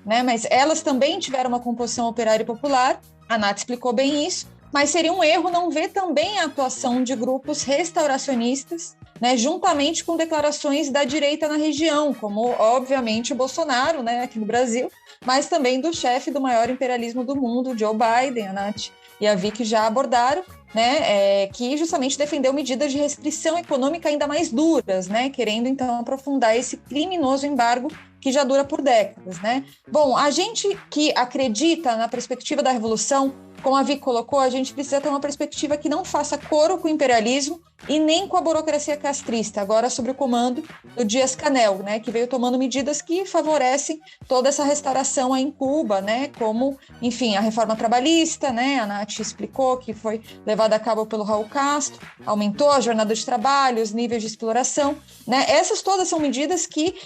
né, mas elas também tiveram uma composição operária e popular, a Nath explicou bem isso, mas seria um erro não ver também a atuação de grupos restauracionistas, né, juntamente com declarações da direita na região, como, obviamente, o Bolsonaro, né, aqui no Brasil, mas também do chefe do maior imperialismo do mundo, Joe Biden, a Nath e a Vicky já abordaram, né, que justamente defendeu medidas de restrição econômica ainda mais duras, né, querendo, então, aprofundar esse criminoso embargo que já dura por décadas, né? Bom, a gente que acredita na perspectiva da revolução, como a Vicky colocou, a gente precisa ter uma perspectiva que não faça coro com o imperialismo e nem com a burocracia castrista, agora sob o comando do Díaz-Canel, né, que veio tomando medidas que favorecem toda essa restauração aí em Cuba, né, como, enfim, a reforma trabalhista, né, a Nath explicou que foi levada a cabo pelo Raul Castro, aumentou a jornada de trabalho, os níveis de exploração, né, essas todas são medidas que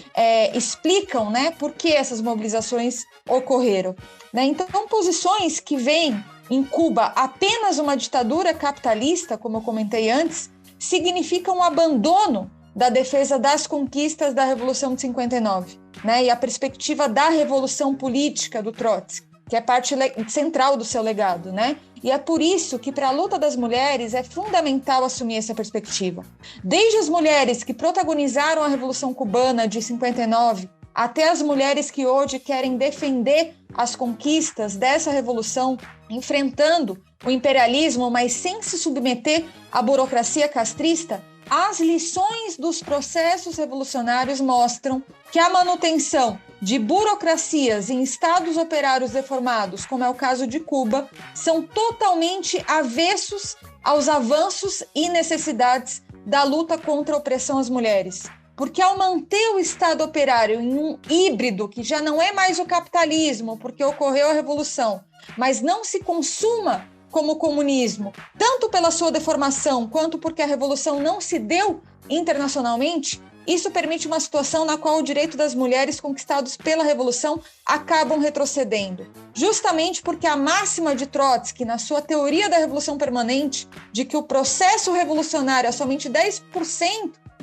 explicam, né, por que essas mobilizações ocorreram, né, então posições que vêm em Cuba apenas uma ditadura capitalista, como eu comentei antes, significam um abandono da defesa das conquistas da Revolução de 59, né? E a perspectiva da revolução política do Trotsky, que é parte central do seu legado, né? E é por isso que, para a luta das mulheres, é fundamental assumir essa perspectiva. Desde as mulheres que protagonizaram a Revolução Cubana de 59, até as mulheres que hoje querem defender as conquistas dessa revolução, enfrentando o imperialismo, mas sem se submeter à burocracia castrista, as lições dos processos revolucionários mostram que a manutenção de burocracias em estados operários deformados, como é o caso de Cuba, são totalmente avessos aos avanços e necessidades da luta contra a opressão às mulheres. Porque ao manter o Estado operário em um híbrido, que já não é mais o capitalismo, porque ocorreu a revolução, mas não se consuma como o comunismo, tanto pela sua deformação, quanto porque a revolução não se deu internacionalmente, isso permite uma situação na qual o direito das mulheres conquistados pela revolução acabam retrocedendo. Justamente porque a máxima de Trotsky, na sua teoria da revolução permanente, de que o processo revolucionário é somente 10%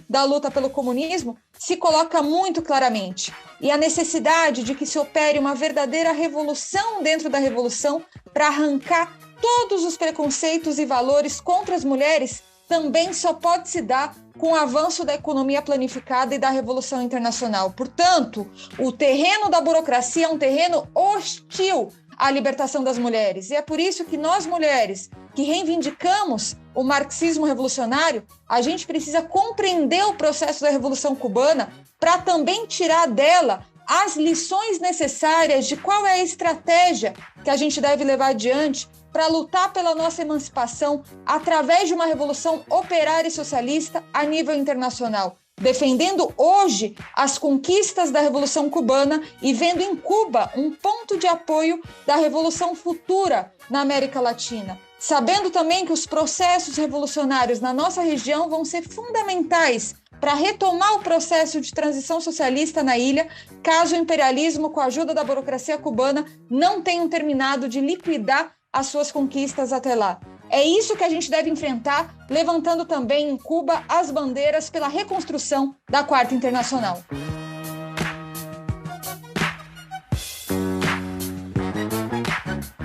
da luta pelo comunismo, se coloca muito claramente. E a necessidade de que se opere uma verdadeira revolução dentro da revolução para arrancar todos os preconceitos e valores contra as mulheres também só pode se dar com o avanço da economia planificada e da revolução internacional. Portanto, o terreno da burocracia é um terreno hostil à libertação das mulheres. E é por isso que nós, mulheres, que reivindicamos o marxismo revolucionário, a gente precisa compreender o processo da Revolução Cubana para também tirar dela as lições necessárias de qual é a estratégia que a gente deve levar adiante para lutar pela nossa emancipação através de uma revolução operária e socialista a nível internacional, defendendo hoje as conquistas da Revolução Cubana e vendo em Cuba um ponto de apoio da revolução futura na América Latina. Sabendo também que os processos revolucionários na nossa região vão ser fundamentais para retomar o processo de transição socialista na ilha, caso o imperialismo, com a ajuda da burocracia cubana, não tenha terminado de liquidar as suas conquistas até lá. É isso que a gente deve enfrentar, levantando também em Cuba as bandeiras pela reconstrução da Quarta Internacional.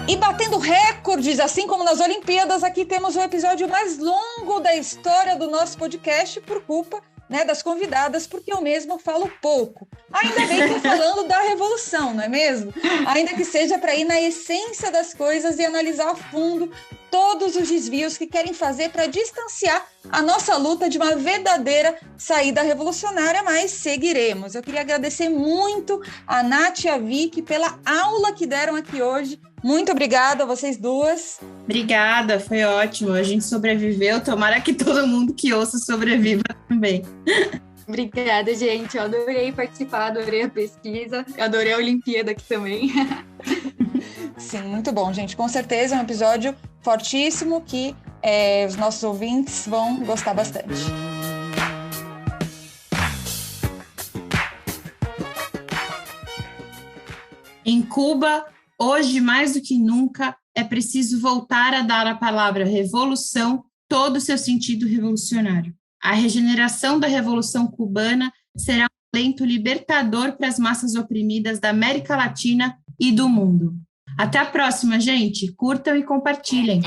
E batendo recordes, assim como nas Olimpíadas, aqui temos o episódio mais longo da história do nosso podcast por culpa, né, das convidadas, porque eu mesmo falo pouco. Ainda bem que eu falando da revolução, não é mesmo? Ainda que seja para ir na essência das coisas e analisar a fundo todos os desvios que querem fazer para distanciar a nossa luta de uma verdadeira saída revolucionária, mas seguiremos. Eu queria agradecer muito a Nath e a Vicky pela aula que deram aqui hoje. Muito obrigada a vocês duas. Obrigada, foi ótimo. A gente sobreviveu. Tomara que todo mundo que ouça sobreviva também. Obrigada, gente. Eu adorei participar, adorei a pesquisa, adorei a Olimpíada aqui também. Sim, muito bom, gente. Com certeza é um episódio fortíssimo que os nossos ouvintes vão gostar bastante. Em Cuba, hoje mais do que nunca, é preciso voltar a dar à palavra revolução todo o seu sentido revolucionário. A regeneração da Revolução Cubana será um alento libertador para as massas oprimidas da América Latina e do mundo. Até a próxima, gente. Curtam e compartilhem.